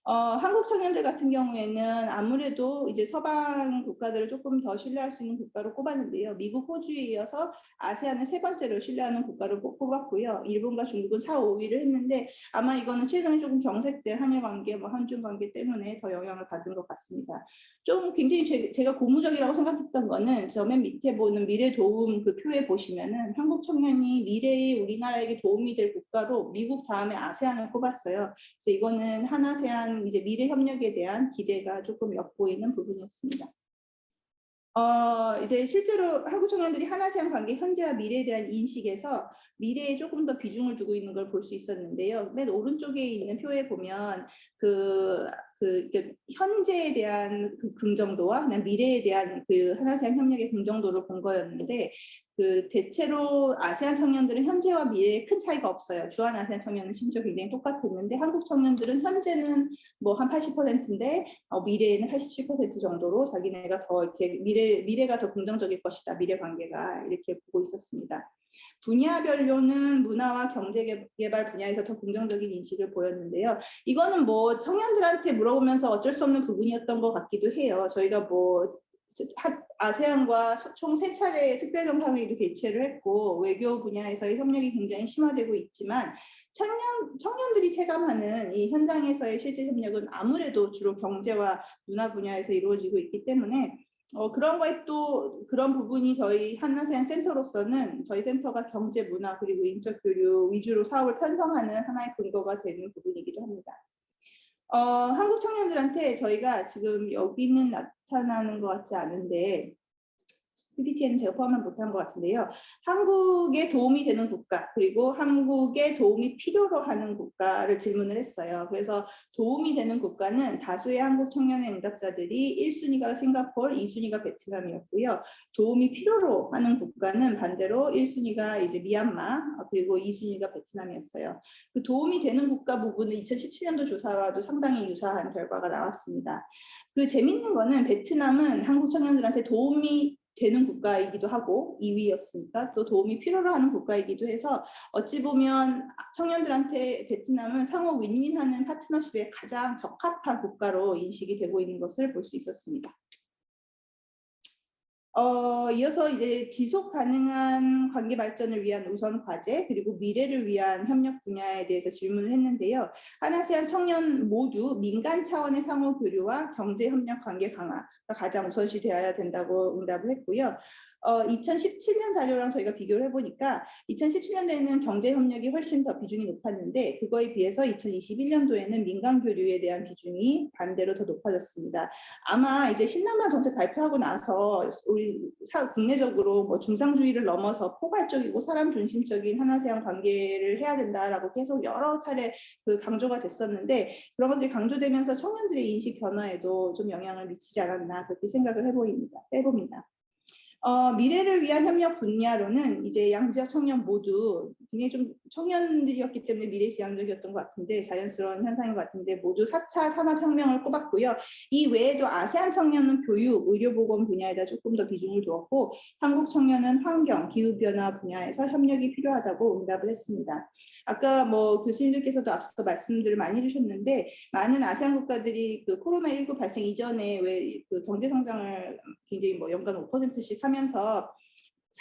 A: 한국 청년들 같은 경우에는 아무래도 이제 서방 국가들을 조금 더 신뢰할 수 있는 국가로 꼽았는데요. 미국, 호주에 이어서 아세안을 세 번째로 신뢰하는 국가로 꼽았고요. 일본과 중국은 4, 5위를 했는데 아마 이거는 최근에 조금 경색된 한일 관계, 뭐 한중 관계 때문에 더 영향을 받은 것 같습니다. 좀 굉장히 제가 고무적이라고 생각했던 거는 저 맨 밑에 보는 미래 도움 그 표에 보시면은 한국 청년이 미래의 우리나라에게 도움이 될 국가로 미국 다음에 아세안을 꼽았어요. 그래서 이거는 한아세안 이제 미래 협력에 대한 기대가 조금 엿보이는 부분이었습니다. 이제 실제로 한국 청년들이 한아세안 관계 현재와 미래에 대한 인식에서 미래에 조금 더 비중을 두고 있는 걸 볼 수 있었는데요. 맨 오른쪽에 있는 표에 보면 현재에 대한 그 긍정도와 그냥 미래에 대한 그 한아세안 협력의 긍정도를 본 거였는데 대체로 아세안 청년들은 현재와 미래에 큰 차이가 없어요. 주한 아세안 청년은 심지어 굉장히 똑같았는데 한국 청년들은 현재는 뭐 한 80%인데 미래에는 87% 정도로 자기네가 더 이렇게 미래가 더 긍정적일 것이다. 미래 관계가 이렇게 보고 있었습니다. 분야별로는 문화와 경제개발 분야에서 더 긍정적인 인식을 보였는데요. 이거는 뭐 청년들한테 물어보면서 어쩔 수 없는 부분이었던 것 같기도 해요. 저희가 뭐 아세안과 총 3차례 특별정상회의도 개최를 했고 외교 분야에서의 협력이 굉장히 심화되고 있지만 청년들이 체감하는 이 현장에서의 실제 협력은 아무래도 주로 경제와 문화 분야에서 이루어지고 있기 때문에 그런 거에 또 그런 부분이 저희 한아세안 센터로서는 저희 센터가 경제, 문화 그리고 인적 교류 위주로 사업을 편성하는 하나의 근거가 되는 부분이기도 합니다. 한국 청년들한테 저희가 지금 여기는 나타나는 것 같지 않은데 PPT에는 제가 포함을 못한 것 같은데요. 한국에 도움이 되는 국가 그리고 한국에 도움이 필요로 하는 국가를 질문을 했어요. 그래서 도움이 되는 국가는 다수의 한국 청년의 응답자들이 1순위가 싱가포르, 2순위가 베트남이었고요. 도움이 필요로 하는 국가는 반대로 1순위가 이제 미얀마 그리고 2순위가 베트남이었어요. 그 도움이 되는 국가 부분은 2017년도 조사와도 상당히 유사한 결과가 나왔습니다. 그 재밌는 거는 베트남은 한국 청년들한테 도움이 되는 국가이기도 하고 2위였으니까 또 도움이 필요로 하는 국가이기도 해서 어찌 보면 청년들한테 베트남은 상호 윈윈하는 파트너십에 가장 적합한 국가로 인식이 되고 있는 것을 볼 수 있었습니다. 이어서 이제 지속 가능한 관계 발전을 위한 우선 과제 그리고 미래를 위한 협력 분야에 대해서 질문을 했는데요. 한아세안 청년 모두 민간 차원의 상호 교류와 경제 협력 관계 강화가 가장 우선시 되어야 된다고 응답을 했고요. 2017년 자료랑 저희가 비교를 해보니까 2017년도에는 경제 협력이 훨씬 더 비중이 높았는데 그거에 비해서 2021년도에는 민간 교류에 대한 비중이 반대로 더 높아졌습니다. 아마 이제 신남방 정책 발표하고 나서 우리 국내적으로 뭐 중상주의를 넘어서 포괄적이고 사람 중심적인 한아세안 관계를 해야 된다라고 계속 여러 차례 강조가 됐었는데 그런 것들이 강조되면서 청년들의 인식 변화에도 좀 영향을 미치지 않았나 그렇게 생각을 해봅니다. 미래를 위한 협력 분야로는 이제 양지역 청년 모두 굉장히 좀 청년들이었기 때문에 미래지향적이었던 것 같은데 자연스러운 현상인 것 같은데 모두 4차 산업혁명을 꼽았고요. 이 외에도 아세안 청년은 교육, 의료보건 분야에다 조금 더 비중을 두었고 한국 청년은 환경, 기후변화 분야에서 협력이 필요하다고 응답을 했습니다. 아까 뭐 교수님들께서도 앞서 말씀들을 많이 해주셨는데 많은 아세안 국가들이 그 코로나19 발생 이전에 왜 그 경제 성장을 굉장히 뭐 연간 5%씩 하면서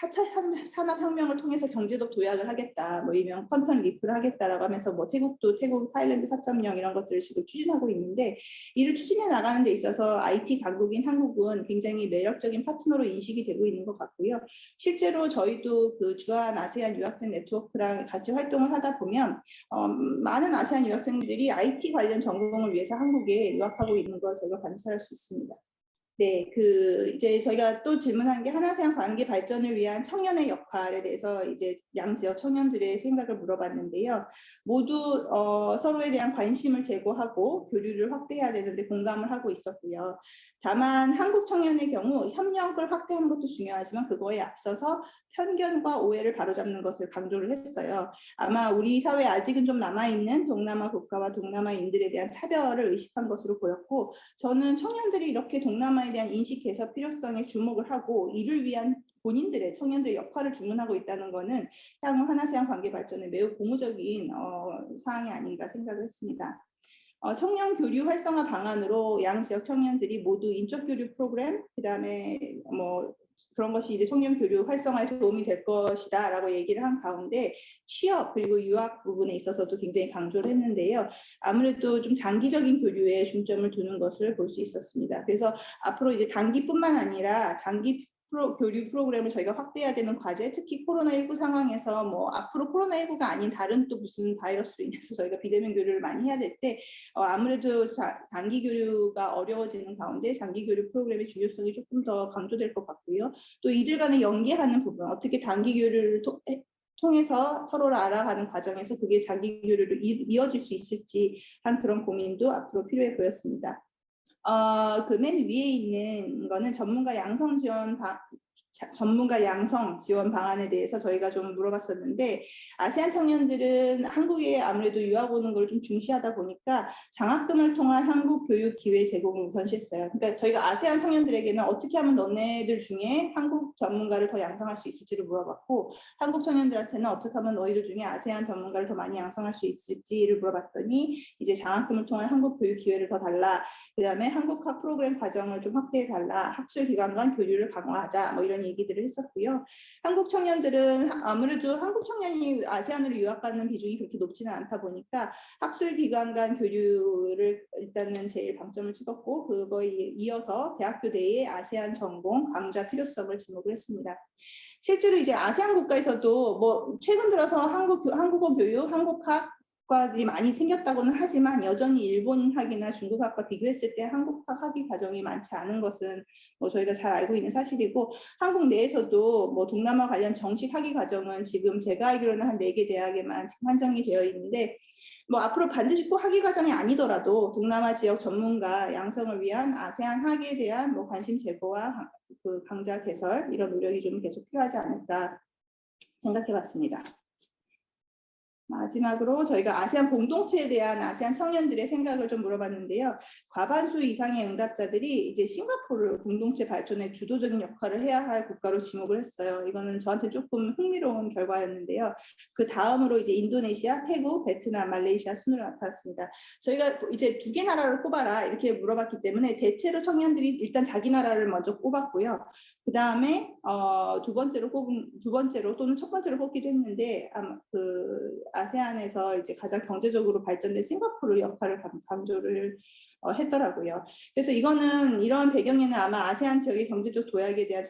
A: 4차 산업혁명을 통해서 경제적 도약을 하겠다, 뭐 일명 퀀텀 리프를 하겠다라고 하면서 뭐 태국도 태국 타일랜드 4.0 이런 것들을 지금 추진하고 있는데 이를 추진해 나가는 데 있어서 IT 강국인 한국은 굉장히 매력적인 파트너로 인식이 되고 있는 것 같고요. 실제로 저희도 그 주한 아세안 유학생 네트워크랑 같이 활동을 하다 보면 많은 아세안 유학생들이 IT 관련 전공을 위해서 한국에 유학하고 있는 걸 저희가 관찰할 수 있습니다. 네, 이제 저희가 또 질문한 게 한아세안 관계 발전을 위한 청년의 역할에 대해서 이제 양 지역 청년들의 생각을 물어봤는데요. 모두 서로에 대한 관심을 제고하고 교류를 확대해야 되는데 공감을 하고 있었고요. 다만 한국 청년의 경우 협력을 확대하는 것도 중요하지만 그거에 앞서서 편견과 오해를 바로잡는 것을 강조를 했어요. 아마 우리 사회에 아직은 좀 남아있는 동남아 국가와 동남아인들에 대한 차별을 의식한 것으로 보였고 저는 청년들이 이렇게 동남아에 대한 인식 개선 필요성에 주목을 하고 이를 위한 본인들의 청년들의 역할을 주문하고 있다는 것은 향후 한아세안 관계 발전에 매우 고무적인 사항이 아닌가 생각을 했습니다. 청년 교류 활성화 방안으로 양 지역 청년들이 모두 인적 교류 프로그램, 그다음에 뭐 그런 것이 이제 청년 교류 활성화에 도움이 될 것이다라고 얘기를 한 가운데 취업 그리고 유학 부분에 있어서도 굉장히 강조를 했는데요. 아무래도 좀 장기적인 교류에 중점을 두는 것을 볼 수 있었습니다. 그래서 앞으로 이제 단기뿐만 아니라 장기 교류 프로그램을 저희가 확대해야 되는 과제, 특히 코로나19 상황에서 뭐 앞으로 코로나19가 아닌 다른 또 무슨 바이러스로 인해서 저희가 비대면 교류를 많이 해야 될 때 아무래도 단기 교류가 어려워지는 가운데 장기 교류 프로그램의 중요성이 조금 더 강조될 것 같고요. 또 이들 간에 연계하는 부분, 어떻게 단기 교류를 통해서 서로를 알아가는 과정에서 그게 장기 교류로 이어질 수 있을지 한 그런 고민도 앞으로 필요해 보였습니다. 그 맨 위에 있는 거는 전문가 양성 지원 방안에 대해서 저희가 좀 물어봤었는데 아세안 청년들은 한국에 아무래도 유학 오는 걸 좀 중시하다 보니까 장학금을 통한 한국 교육 기회 제공을 우선시했어요. 그러니까 저희가 아세안 청년들에게는 어떻게 하면 너네들 중에 한국 전문가를 더 양성할 수 있을지를 물어봤고 한국 청년들한테는 어떻게 하면 너희들 중에 아세안 전문가를 더 많이 양성할 수 있을지를 물어봤더니 이제 장학금을 통한 한국 교육 기회를 더 달라. 그다음에 한국학 프로그램 과정을 좀 확대해달라. 학술 기관 간 교류를 강화하자. 뭐 이런 얘기들을 했었고요. 한국 청년들은 아무래도 한국 청년이 아세안으로 유학 가는 비중이 그렇게 높지는 않다 보니까 학술 기관 간 교류를 일단은 제일 방점을 찍었고 그거에 이어서 대학교 내의 아세안 전공 강좌 필요성을 지목을 했습니다. 실제로 이제 아세안 국가에서도 뭐 최근 들어서 한국어 교육, 한국학 과들이 많이 생겼다고는 하지만 여전히 일본학이나 중국학과 비교했을 때 한국학 학위 과정이 많지 않은 것은 뭐 저희가 잘 알고 있는 사실이고 한국 내에서도 뭐 동남아 관련 정식 학위 과정은 지금 제가 알기로는 한 4개 대학에만 지금 한정이 되어 있는데 뭐 앞으로 반드시 꼭 학위 과정이 아니더라도 동남아 지역 전문가 양성을 위한 아세안 학위에 대한 뭐 관심 제고와 그 강좌 개설 이런 노력이 좀 계속 필요하지 않을까 생각해 봤습니다. 마지막으로 저희가 아세안 공동체에 대한 아세안 청년들의 생각을 좀 물어봤는데요. 과반수 이상의 응답자들이 이제 싱가포르를 공동체 발전에 주도적인 역할을 해야 할 국가로 지목을 했어요. 이거는 저한테 조금 흥미로운 결과였는데요. 그 다음으로 이제 인도네시아, 태국, 베트남, 말레이시아 순으로 나타났습니다. 저희가 이제 2개 나라를 꼽아라 이렇게 물어봤기 때문에 대체로 청년들이 일단 자기 나라를 먼저 꼽았고요. 그 다음에 두 번째로 또는 첫 번째로 뽑기도 했는데 아마 그 아세안에서 이제 가장 경제적으로 발전된 싱가포르 역할을 강조를 했더라고요. 그래서 이런 배경에는 아마 아세안 지역의 경제적 도약에 대한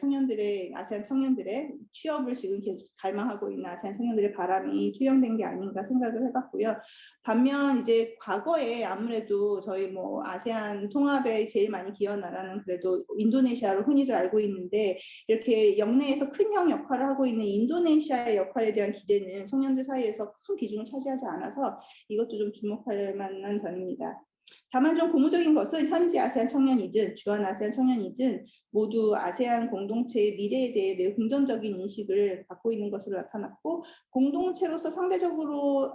A: 아세안 청년들의 취업을 지금 계속 갈망하고 있는 아세안 청년들의 바람이 투영된 게 아닌가 생각을 해봤고요. 반면 이제 과거에 아무래도 저희 뭐 아세안 통합에 제일 많이 기여한 나라는 그래도 인도네시아로 흔히들 알고 있는데 이렇게 영내에서 큰형 역할을 하고 있는 인도네시아의 역할에 대한 기대는 청년들 사이에서 큰 비중을 차지하지 않아서 이것도 좀 주목할 만한 점입니다. 다만 좀 고무적인 것은 현지 아세안 청년이든 주한 아세안 청년이든 모두 아세안 공동체의 미래에 대해 매우 긍정적인 인식을 갖고 있는 것으로 나타났고 공동체로서 상대적으로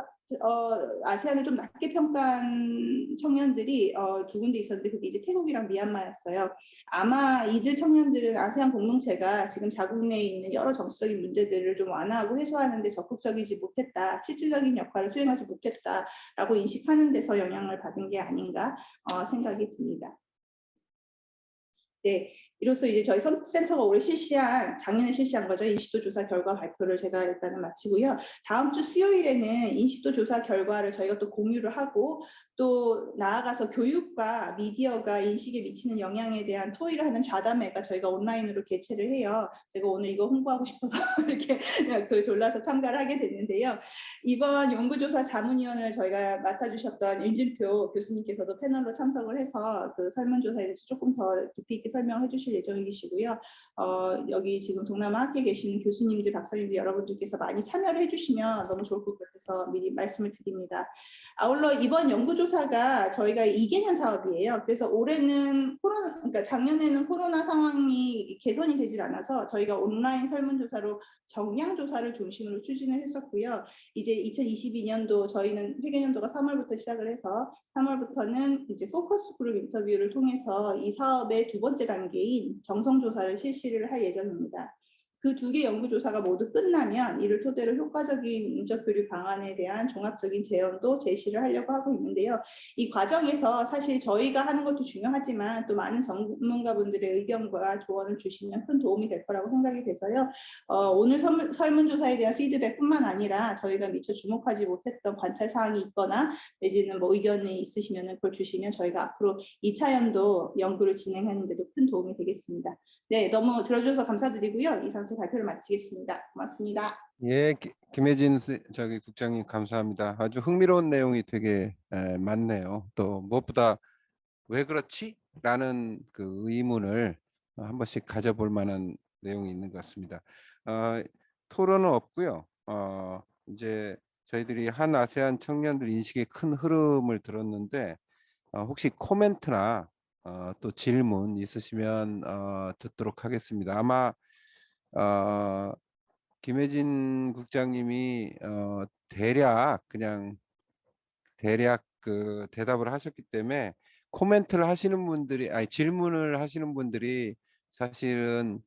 A: 아세안을 좀 낮게 평가한 청년들이 두 군데 있었는데 그게 이제 태국이랑 미얀마였어요. 아마 이들 청년들은 아세안 공동체가 지금 자국 내에 있는 여러 정치적인 문제들을 좀 완화하고 해소하는 데 적극적이지 못했다. 실질적인 역할을 수행하지 못했다라고 인식하는 데서 영향을 받은 게 아닌가 생각이 듭니다. 네, 이로써 이제 저희 센터가 올해 작년에 실시한 거죠. 인식도 조사 결과 발표를 제가 일단은 마치고요. 다음 주 수요일에는 인식도 조사 결과를 저희가 또 공유를 하고 또 나아가서 교육과 미디어가 인식에 미치는 영향에 대한 토의를 하는 좌담회가 저희가 온라인으로 개최를 해요. 제가 오늘 이거 홍보하고 싶어서 이렇게 졸라서 참가를 하게 됐는데요. 이번 연구조사 자문위원을 저희가 맡아주셨던 윤진표 교수님께서도 패널로 참석을 해서 그 설문조사에 대해서 조금 더 깊이 있게 설명을 해주실 예정이시고요. 여기 지금 동남아 학교에 계시는 교수님들, 박사님들 여러분들께서 많이 참여를 해주시면 너무 좋을 것 같아서 미리 말씀을 드립니다. 아울러 이번 연구조사가 저희가 2개년 사업이에요. 그래서 올해는 그러니까 작년에는 코로나 상황이 개선이 되질 않아서 저희가 온라인 설문조사로 정량조사를 중심으로 추진을 했었고요. 이제 2022년도 저희는 회계년도가 3월부터 시작을 해서 3월부터는 이제 포커스 그룹 인터뷰를 통해서 이 사업의 2번째 단계인 정성조사를 실시를 할 예정입니다. 그 두 개 연구조사가 모두 끝나면 이를 토대로 효과적인 인적 교류 방안에 대한 종합적인 제언도 제시를 하려고 하고 있는데요. 이 과정에서 사실 저희가 하는 것도 중요하지만 또 많은 전문가분들의 의견과 조언을 주시면 큰 도움이 될 거라고 생각이 돼서요. 오늘 설문조사에 대한 피드백뿐만 아니라 저희가 미처 주목하지 못했던 관찰 사항이 있거나 내지는 뭐 의견이 있으시면 그걸 주시면 저희가 앞으로 2차연도 연구를 진행하는 데도 큰 도움이 되겠습니다. 네, 너무 들어주셔서 감사드리고요. 이상 제 발표를 마치겠습니다. 고맙습니다.
B: 예, 김혜진 국장님 감사합니다. 아주 흥미로운 내용이 되게 많네요. 또 무엇보다 왜 그렇지? 라는 그 의문을 한 번씩 가져볼 만한 내용이 있는 것 같습니다. 토론은 없고요. 이제 저희들이 한 아세안 청년들 인식의 큰 흐름을 들었는데 혹시 코멘트나 또 질문 있으시면 듣도록 하겠습니다. 아마 김혜진 국장님이 대략 그 대답을 하셨기 때문에 코멘트를 하시는 분들이 질문을 하시는 분들이 사실은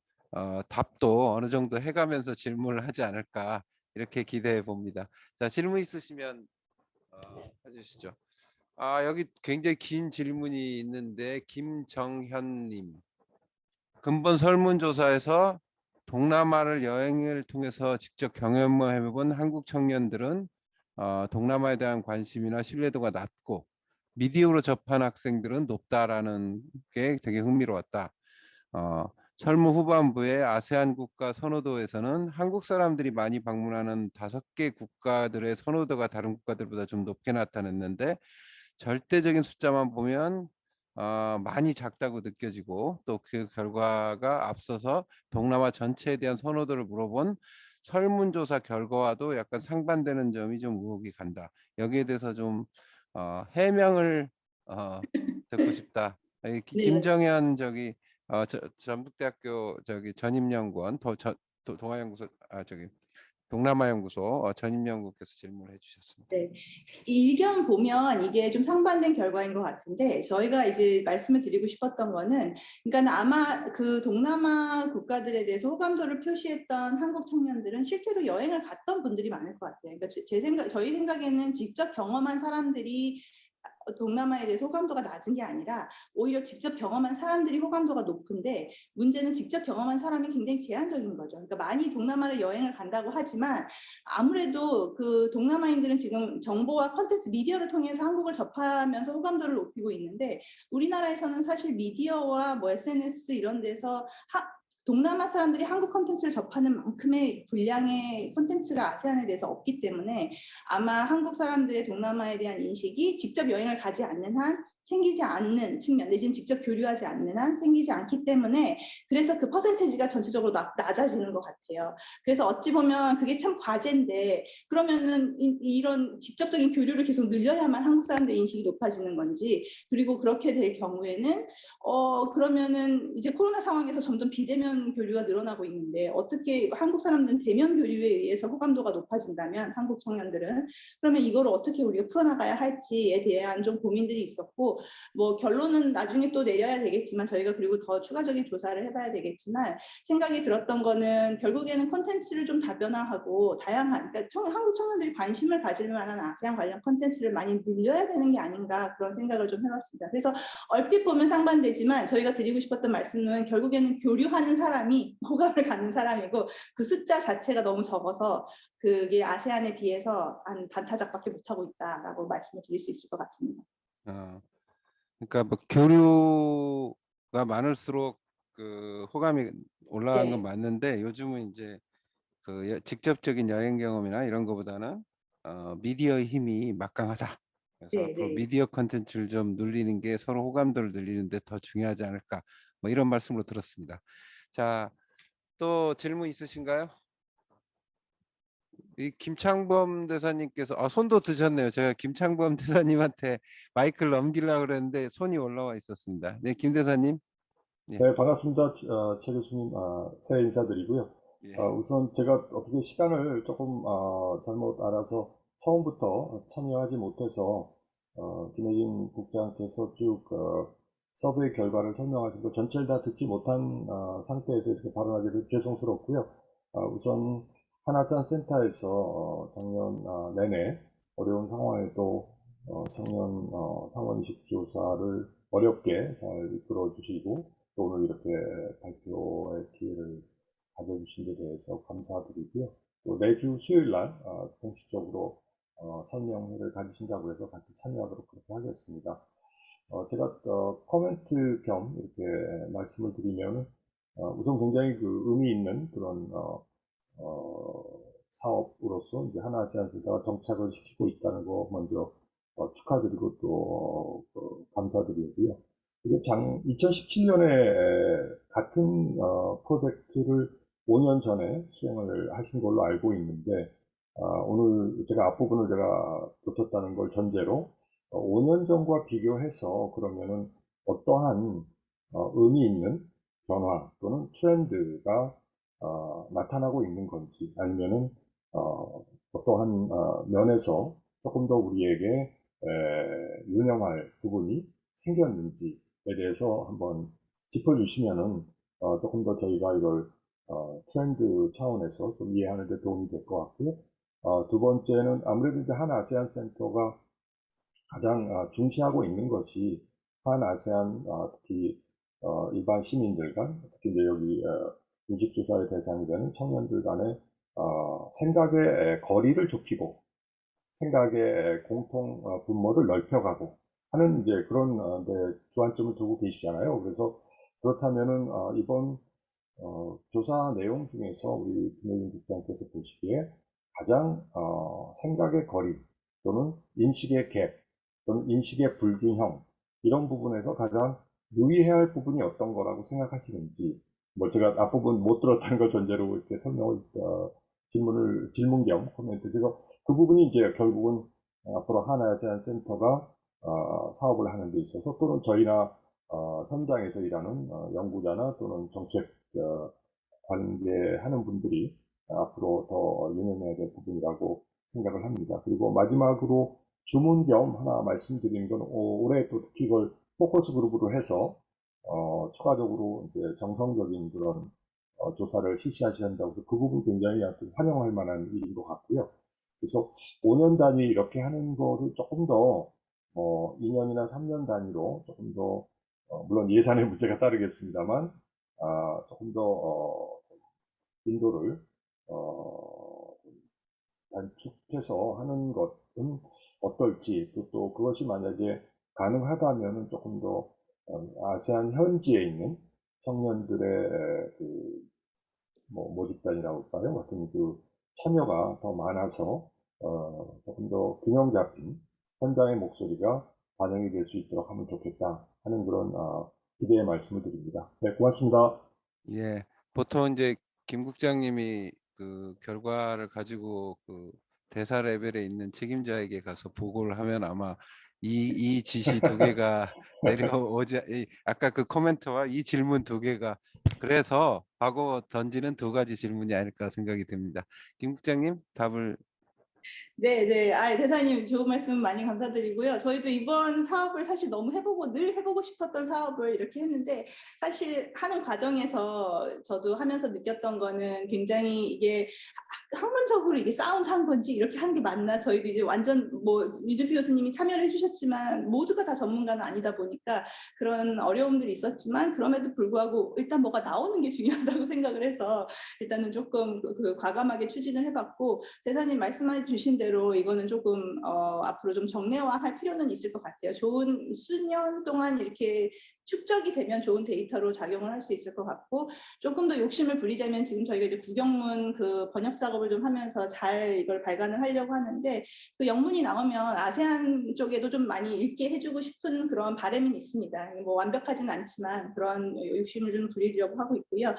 B: 답도 어느 정도 해가면서 질문을 하지 않을까 이렇게 기대해 봅니다. 자, 질문 있으시면 해주시죠. 여기 굉장히 긴 질문이 있는데 김정현님, 근본 설문조사에서 동남아를 여행을 통해서 직접 경험해본 한국 청년들은 동남아에 대한 관심이나 신뢰도가 낮고 미디어로 접한 학생들은 높다라는 게 되게 흥미로웠다. 설문 후반부에 아세안 국가 선호도에서는 한국 사람들이 많이 방문하는 5개 국가들의 선호도가 다른 국가들보다 좀 높게 나타났는데 절대적인 숫자만 보면 많이 작다고 느껴지고 또 그 결과가 앞서서 동남아 전체에 대한 선호도를 물어본 설문조사 결과와도 약간 상반되는 점이 좀 의혹이 간다. 여기에 대해서 좀 해명을 듣고 싶다.
A: 네.
B: 김정현 전북대학교 전임연구원 동아연구소 동남아연구소 전임연구께서 질문을 해주셨습니다.
A: 네. 일견 보면 이게 좀 상반된 결과인 것 같은데 저희가 이제 말씀을 드리고 싶었던 거는 그러니까 아마 그 동남아 국가들에 대해서 호감도를 표시했던 한국 청년들은 실제로 여행을 갔던 분들이 많을 것 같아요. 그러니까 저희 생각에는 직접 경험한 사람들이 동남아에 대해서 호감도가 낮은 게 아니라 오히려 직접 경험한 사람들이 호감도가 높은데 문제는 직접 경험한 사람이 굉장히 제한적인 거죠. 그러니까 많이 동남아를 여행을 간다고 하지만 아무래도 그 동남아인들은 지금 정보와 컨텐츠 미디어를 통해서 한국을 접하면서 호감도를 높이고 있는데 우리나라에서는 사실 미디어와 뭐 SNS 이런 데서 동남아 사람들이 한국 콘텐츠를 접하는 만큼의 분량의 콘텐츠가 아세안에 대해서 없기 때문에 아마 한국 사람들의 동남아에 대한 인식이 직접 여행을 가지 않는 한 생기지 않는 측면 내지는 직접 교류하지 않는 한 생기지 않기 때문에 그래서 그 퍼센테이지가 전체적으로 낮아지는 것 같아요. 그래서 어찌 보면 그게 참 과제인데 그러면은 이런 직접적인 교류를 계속 늘려야만 한국 사람들의 인식이 높아지는 건지 그리고 그렇게 될 경우에는 그러면은 이제 코로나 상황에서 점점 비대면 교류가 늘어나고 있는데 어떻게 한국 사람들은 대면 교류에 의해서 호감도가 높아진다면 한국 청년들은 그러면 이걸 어떻게 우리가 풀어나가야 할지에 대한 좀 고민들이 있었고 뭐 결론은 나중에 또 내려야 되겠지만 저희가 그리고 더 추가적인 조사를 해봐야 되겠지만 생각이 들었던 거는 결국에는 콘텐츠를 좀 다변화하고 다양한 그러니까 한국 청년들이 관심을 가질 만한 아세안 관련 콘텐츠를 많이 늘려야 되는 게 아닌가 그런 생각을 좀 해봤습니다. 그래서 얼핏 보면 상반되지만 저희가 드리고 싶었던 말씀은 결국에는 교류하는 사람이 호감을 갖는 사람이고 그 숫자 자체가 너무 적어서 그게 아세안에 비해서 한 반타작밖에 못하고 있다라고 말씀을 드릴 수 있을 것 같습니다.
B: 그러니까 뭐 교류가 많을수록 그 호감이 올라간 건 맞는데 요즘은 이제 그 직접적인 여행 경험이나 이런 거보다는 미디어의 힘이 막강하다. 그래서 앞으로 미디어 컨텐츠를 좀 늘리는 게 서로 호감도를 늘리는데 더 중요하지 않을까. 뭐 이런 말씀으로 들었습니다. 자, 또 질문 있으신가요? 이 김창범 대사님께서 손도 드셨네요. 제가 김창범 대사님한테 마이크를 넘기려고 그랬는데 손이 올라와 있었습니다. 네, 김 대사님. 예.
C: 네, 반갑습니다. 최 교수님, 새해 인사드리고요.
B: 예.
C: 우선 제가 어떻게 시간을 조금 잘못 알아서 처음부터 참여하지 못해서 김혜진 국장께서 쭉 서브의 결과를 설명하신 거 전체를 다 듣지 못한 상태에서 이렇게 발언하기도 죄송스럽고요. 우선 한아세안 센터에서 작년 내내 어려운 상황에도 청년 상원 이식 조사를 어렵게 잘 이끌어 주시고 또 오늘 이렇게 발표의 기회를 가져주신 데 대해서 감사드리고요. 또 매주 수요일 날 공식적으로 설명회를 가지신다고 해서 같이 참여하도록 그렇게 하겠습니다. 제가 코멘트 겸 이렇게 말씀을 드리면 우선 굉장히 그 의미 있는 그런 사업으로서 이제 하나아세안 센터가 정착을 시키고 있다는 거 먼저 축하드리고 또 감사드리고요. 이게 2017년에 같은 프로젝트를 5년 전에 수행을 하신 걸로 알고 있는데 오늘 제가 앞부분을 제가 놓쳤다는 걸 전제로 5년 전과 비교해서 그러면은 어떠한 의미 있는 변화 또는 트렌드가 나타나고 있는 건지 아니면은 어떠한 면에서 조금 더 우리에게 유념할 부분이 생겼는지에 대해서 한번 짚어주시면은 조금 더 저희가 이걸 트렌드 차원에서 좀 이해하는 데 도움이 될 것 같고요. 두 번째는 아무래도 이제 한 아세안 센터가 가장 중시하고 있는 것이 한 아세안 특히 일반 시민들 간 특히 이제 여기 인식조사의 대상이 되는 청년들 간의 생각의 거리를 좁히고 생각의 공통 분모를 넓혀가고 하는 이제 그런 데 주안점을 두고 계시잖아요. 그래서 그렇다면은 이번 조사 내용 중에서 우리 김혜진 국장께서 보시기에 가장 생각의 거리 또는 인식의 갭 또는 인식의 불균형 이런 부분에서 가장 유의해야 할 부분이 어떤 거라고 생각하시는지 뭐 제가 앞부분 못 들었다는 걸 전제로 이렇게 설명을 질문 겸 코멘트 그래서 그 부분이 이제 결국은 앞으로 한아세안 센터가 사업을 하는 데 있어서 또는 저희나 현장에서 일하는 연구자나 또는 정책 관계하는 분들이 앞으로 더 유념해야 될 부분이라고 생각을 합니다. 그리고 마지막으로 주문 겸 하나 말씀드리는 건 올해 또 특히 이걸 포커스 그룹으로 해서 추가적으로 이제 정성적인 그런 조사를 실시하신다고 해서 그 부분 굉장히 환영할 만한 일인 것 같고요. 그래서 5년 단위 이렇게 하는 거를 조금 더 2년이나 3년 단위로 조금 더 물론 예산의 문제가 따르겠습니다만 조금 더 빈도를 단축해서 하는 것은 어떨지 또 그것이 만약에 가능하다면 조금 더 아세안 현지에 있는 청년들의 모집단이라고 할까요? 같은 그 참여가 더 많아서 조금 더 균형 잡힌 현장의 목소리가 반영이 될 수 있도록 하면 좋겠다 하는 그런 기대의 말씀을 드립니다. 네, 고맙습니다.
B: 예, 보통 이제 김 국장님이 그 결과를 가지고 그 대사 레벨에 있는 책임자에게 가서 보고를 하면 아마 이 지시 두 개가 내려오지 아까 그 코멘트와 이 질문 두 개가 그래서 하고 던지는 두 가지 질문이 아닐까 생각이 듭니다. 김 국장님 답을
A: 네. 대사님 좋은 말씀 많이 감사드리고요. 저희도 이번 사업을 사실 너무 늘 해보고 싶었던 사업을 이렇게 했는데 사실 하는 과정에서 저도 하면서 느꼈던 거는 굉장히 이게 학문적으로 이게 사운드한 건지 이렇게 하는 게 맞나 저희도 이제 완전 뭐 유준표 교수님이 참여를 해주셨지만 모두가 다 전문가는 아니다 보니까 그런 어려움들이 있었지만 그럼에도 불구하고 일단 뭐가 나오는 게 중요하다고 생각을 해서 일단은 조금 과감하게 추진을 해봤고 대사님 말씀해 주신 대로 이거는 조금 앞으로 좀 정례화할 필요는 있을 것 같아요. 좋은 수년 동안 이렇게 축적이 되면 좋은 데이터로 작용을 할 수 있을 것 같고 조금 더 욕심을 부리자면 지금 저희가 이제 구경문 그 번역 작업을 좀 하면서 잘 이걸 발간을 하려고 하는데 그 영문이 나오면 아세안 쪽에도 좀 많이 읽게 해주고 싶은 그런 바람은 있습니다. 뭐 완벽하진 않지만 그런 욕심을 좀 부리려고 하고 있고요.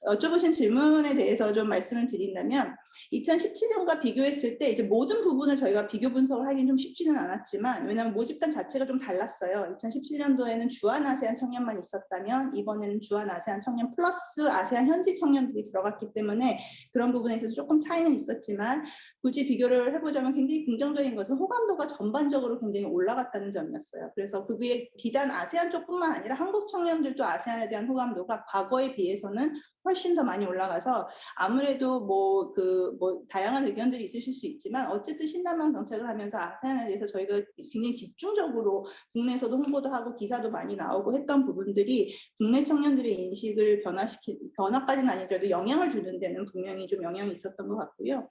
A: 여쭤보신 질문에 대해서 좀 말씀을 드린다면 2017년과 비교했을 때 이제 모든 부분을 저희가 비교 분석을 하긴 좀 쉽지는 않았지만 왜냐하면 모집단 자체가 좀 달랐어요. 2017년도에는 주한 아세안 청년만 있었다면 이번에는 주한 아세안 청년 플러스 아세안 현지 청년들이 들어갔기 때문에 그런 부분에서 조금 차이는 있었지만 굳이 비교를 해보자면 굉장히 긍정적인 것은 호감도가 전반적으로 굉장히 올라갔다는 점이었어요. 그래서 그게 비단 아세안 쪽뿐만 아니라 한국 청년들도 아세안에 대한 호감도가 과거에 비해서는 훨씬 더 많이 올라가서 아무래도 뭐 다양한 의견들이 있으실 수 있지만 어쨌든 신남방 정책을 하면서 아세안에 대해서 저희가 굉장히 집중적으로 국내에서도 홍보도 하고 기사도 많이 나오고 했던 부분들이 국내 청년들의 인식을 변화까지는 아니더라도 영향을 주는 데는 분명히 좀 영향이 있었던 것 같고요.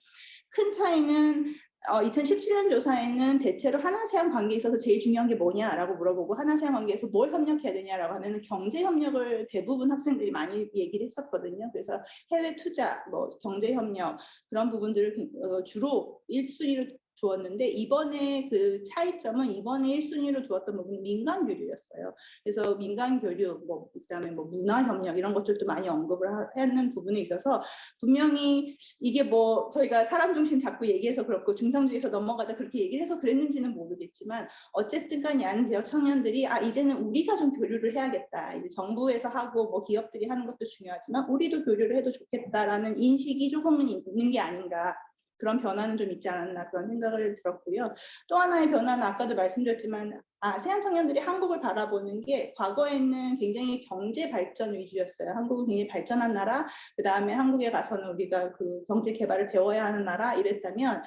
A: 큰 차이는 2017년 조사에는 대체로 한아세안 관계에 있어서 제일 중요한 게 뭐냐라고 물어보고 한아세안 관계에서 뭘 협력해야 되냐라고 하면 경제 협력을 대부분 학생들이 많이 얘기를 했었거든요. 그래서 해외 투자, 뭐 경제 협력 그런 부분들을 주로 1순위로 두었는데 이번에 그 차이점은 이번에 1순위로 두었던 부분은 민간 교류였어요. 그래서 민간 교류, 그다음에 문화 협력 이런 것들도 많이 언급을 하는 부분에 있어서 분명히 이게 저희가 사람 중심 자꾸 얘기해서 그렇고 중상주의에서 넘어가자 그렇게 얘기를 해서 그랬는지는 모르겠지만 어쨌든 간에 양 지역 청년들이 이제는 우리가 좀 교류를 해야겠다. 이제 정부에서 하고 기업들이 하는 것도 중요하지만 우리도 교류를 해도 좋겠다라는 인식이 조금은 있는 게 아닌가. 그런 변화는 좀 있지 않았나 그런 생각을 들었고요. 또 하나의 변화는 아까도 말씀드렸지만 아세안 청년들이 한국을 바라보는 게 과거에는 굉장히 경제 발전 위주였어요. 한국은 굉장히 발전한 나라, 그 다음에 한국에 가서는 우리가 그 경제 개발을 배워야 하는 나라 이랬다면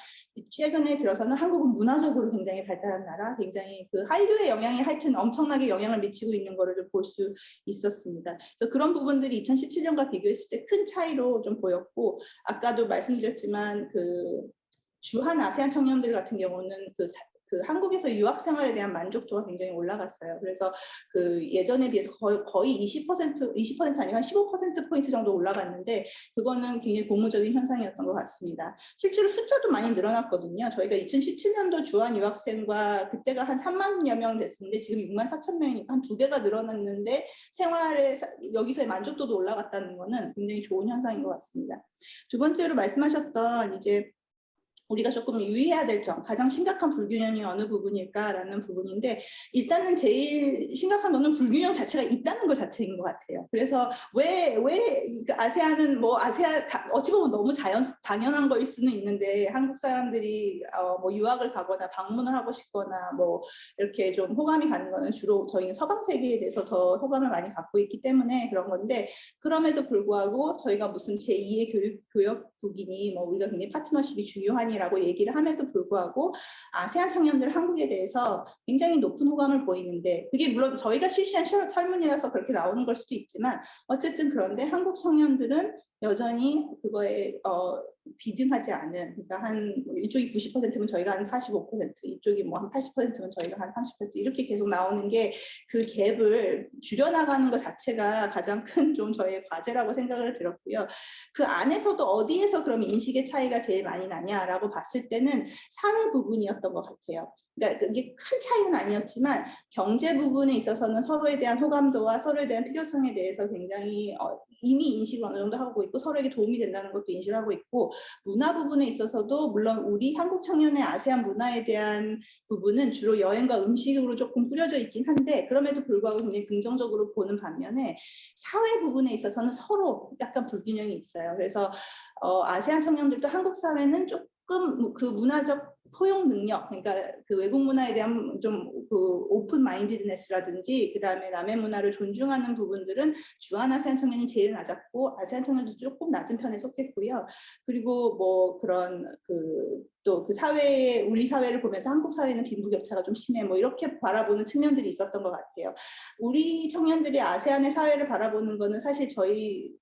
A: 최근에 들어서는 한국은 문화적으로 굉장히 발달한 나라, 굉장히 그 한류의 영향이 하여튼 엄청나게 영향을 미치고 있는 거를 좀 볼 수 있었습니다. 그래서 그런 부분들이 2017년과 비교했을 때 큰 차이로 좀 보였고 아까도 말씀드렸지만 그 주한 아세안 청년들 같은 경우는 그 한국에서 유학 생활에 대한 만족도가 굉장히 올라갔어요. 그래서 그 예전에 비해서 거의 20% 아니면 한 15%포인트 정도 올라갔는데 그거는 굉장히 고무적인 현상이었던 것 같습니다. 실제로 숫자도 많이 늘어났거든요. 저희가 2017년도 주한 유학생과 그때가 한 3만여 명 됐었는데 지금 6만 4천 명이니까 한 2배가 늘어났는데 생활에 여기서의 만족도도 올라갔다는 거는 굉장히 좋은 현상인 것 같습니다. 두 번째로 말씀하셨던 이제 우리가 조금 유의해야 될 점, 가장 심각한 불균형이 어느 부분일까라는 부분인데 일단은 제일 심각한 거는 불균형 자체가 있다는 것 자체인 것 같아요. 그래서 왜 아세안은 아세안 어찌 보면 너무 당연한 거일 수는 있는데 한국 사람들이 유학을 가거나 방문을 하고 싶거나 이렇게 좀 호감이 가는 거는 주로 저희는 서방 세계에 대해서 더 호감을 많이 갖고 있기 때문에 그런 건데 그럼에도 불구하고 저희가 무슨 제2의 교역국이니 우리가 굉장히 파트너십이 중요하니 라고 얘기를 함에도 불구하고 아세안 청년들 한국에 대해서 굉장히 높은 호감을 보이는데 그게 물론 저희가 실시한 설문이라서 그렇게 나오는 걸 수도 있지만 어쨌든 그런데 한국 청년들은 여전히 그거에 비등하지 않은 그러니까 한 이쪽이 90%면 저희가 한 45% 이쪽이 한 80%면 저희가 한 30% 이렇게 계속 나오는 게 그 갭을 줄여나가는 것 자체가 가장 큰 좀 저희의 과제라고 생각을 들었고요. 그 안에서도 어디에서 그럼 인식의 차이가 제일 많이 나냐라고 봤을 때는 사회 부분이었던 것 같아요. 그러니까 그게 큰 차이는 아니었지만 경제 부분에 있어서는 서로에 대한 호감도와 서로에 대한 필요성에 대해서 굉장히 이미 인식을 어느 정도 하고 있고 서로에게 도움이 된다는 것도 인식을 하고 있고 문화 부분에 있어서도 물론 우리 한국 청년의 아세안 문화에 대한 부분은 주로 여행과 음식으로 조금 뿌려져 있긴 한데 그럼에도 불구하고 굉장히 긍정적으로 보는 반면에 사회 부분에 있어서는 서로 약간 불균형이 있어요. 그래서 아세안 청년들도 한국 사회는 조금 그 문화적 포용 능력, 그러니까 그 외국 문화에 대한 좀 그 오픈 마인디드네스라든지 그 다음에 남의 문화를 존중하는 부분들은 주한 아세안 청년이 제일 낮았고 아세안 청년도 조금 낮은 편에 속했고요. 그리고 그런 또 그 사회에 우리 사회를 보면서 한국 사회는 빈부격차가 좀 심해 이렇게 바라보는 측면들이 있었던 것 같아요. 우리 청년들이 아세안의 사회를 바라보는 거는 사실 저희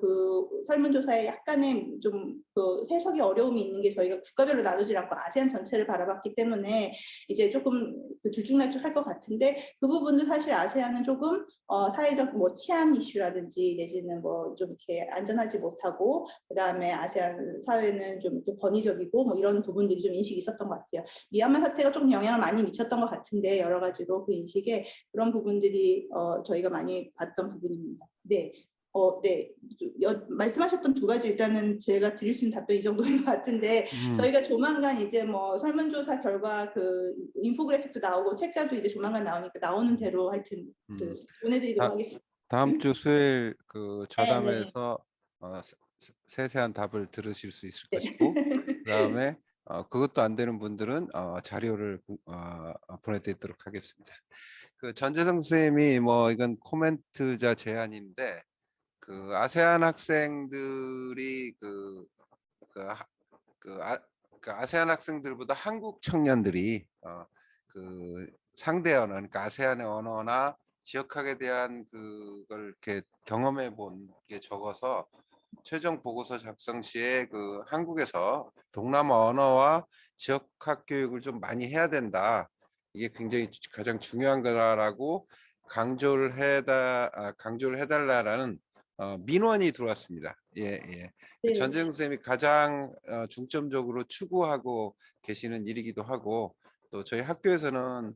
A: 그 설문조사에 약간의 좀 그 해석이 어려움이 있는 게 저희가 국가별로 나누지 않고 아세안 전체를 바라봤기 때문에 이제 조금 들쭉날쭉할 것 같은데 그 부분도 사실 아세안은 조금 사회적 치안 이슈라든지 내지는 좀 이렇게 안전하지 못하고 그 다음에 아세안 사회는 좀 권위적이고 이런 부분들이 좀 인식이 있었던 것 같아요. 미얀마 사태가 조금 영향을 많이 미쳤던 것 같은데 여러 가지로 그 인식에 그런 부분들이 저희가 많이 봤던 부분입니다. 네. 네. 말씀하셨던 두 가지 일단은 제가 드릴 수 있는 답변이 이 정도인 것 같은데 저희가 조만간 이제 설문조사 결과 그 인포그래픽도 나오고 책자도 이제 조만간 나오니까 나오는 대로 하여튼 보내드리도록 하겠습니다.
B: 다음 주 수요일 그
A: 네.
B: 저담회에서 세세한 답을 들으실 수 있을 것이고 그다음에 그것도 안 되는 분들은 자료를 보내드리도록 하겠습니다. 그 전재성 선생님이 뭐 이건 코멘트자 제안인데 그 아세안 학생들이 그 아세안 학생들보다 한국 청년들이 그 상대 언어, 그러니까 아세안의 언어나 지역학에 대한 그걸 이렇게 경험해 본 게 적어서 최종 보고서 작성 시에 그 한국에서 동남아 언어와 지역학 교육을 좀 많이 해야 된다. 이게 굉장히 가장 중요한 거라고 강조를 해달라라는 민원이 들어왔습니다. 예, 예.
A: 네.
B: 전재영 선생님이 가장 중점적으로 추구하고 계시는 일이기도 하고 또 저희 학교에서는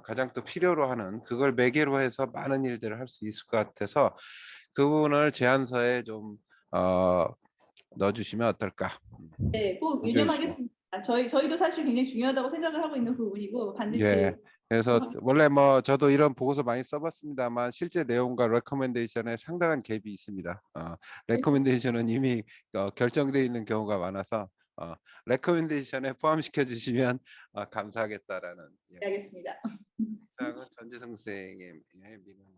B: 가장 또 필요로 하는 그걸 매개로 해서 많은 일들을 할 수 있을 것 같아서 그 부분을 제안서에 좀 넣어주시면 어떨까?
A: 네, 꼭
B: 공지해 주시고.
A: 유념하겠습니다. 저희도 사실 굉장히 중요하다고 생각을 하고 있는 부분이고 반드시
B: 예. 그래서 원래 뭐 저도 이런 보고서 많이 써봤습니다만 실제 내용과 레코멘데이션에 상당한 갭이 있습니다. 레코멘데이션은 이미 결정되어 있는 경우가 많아서 레코멘데이션에 포함시켜 주시면 감사하겠다라는
A: 알겠습니다.
B: 이상은 전재성 선생님의 민원.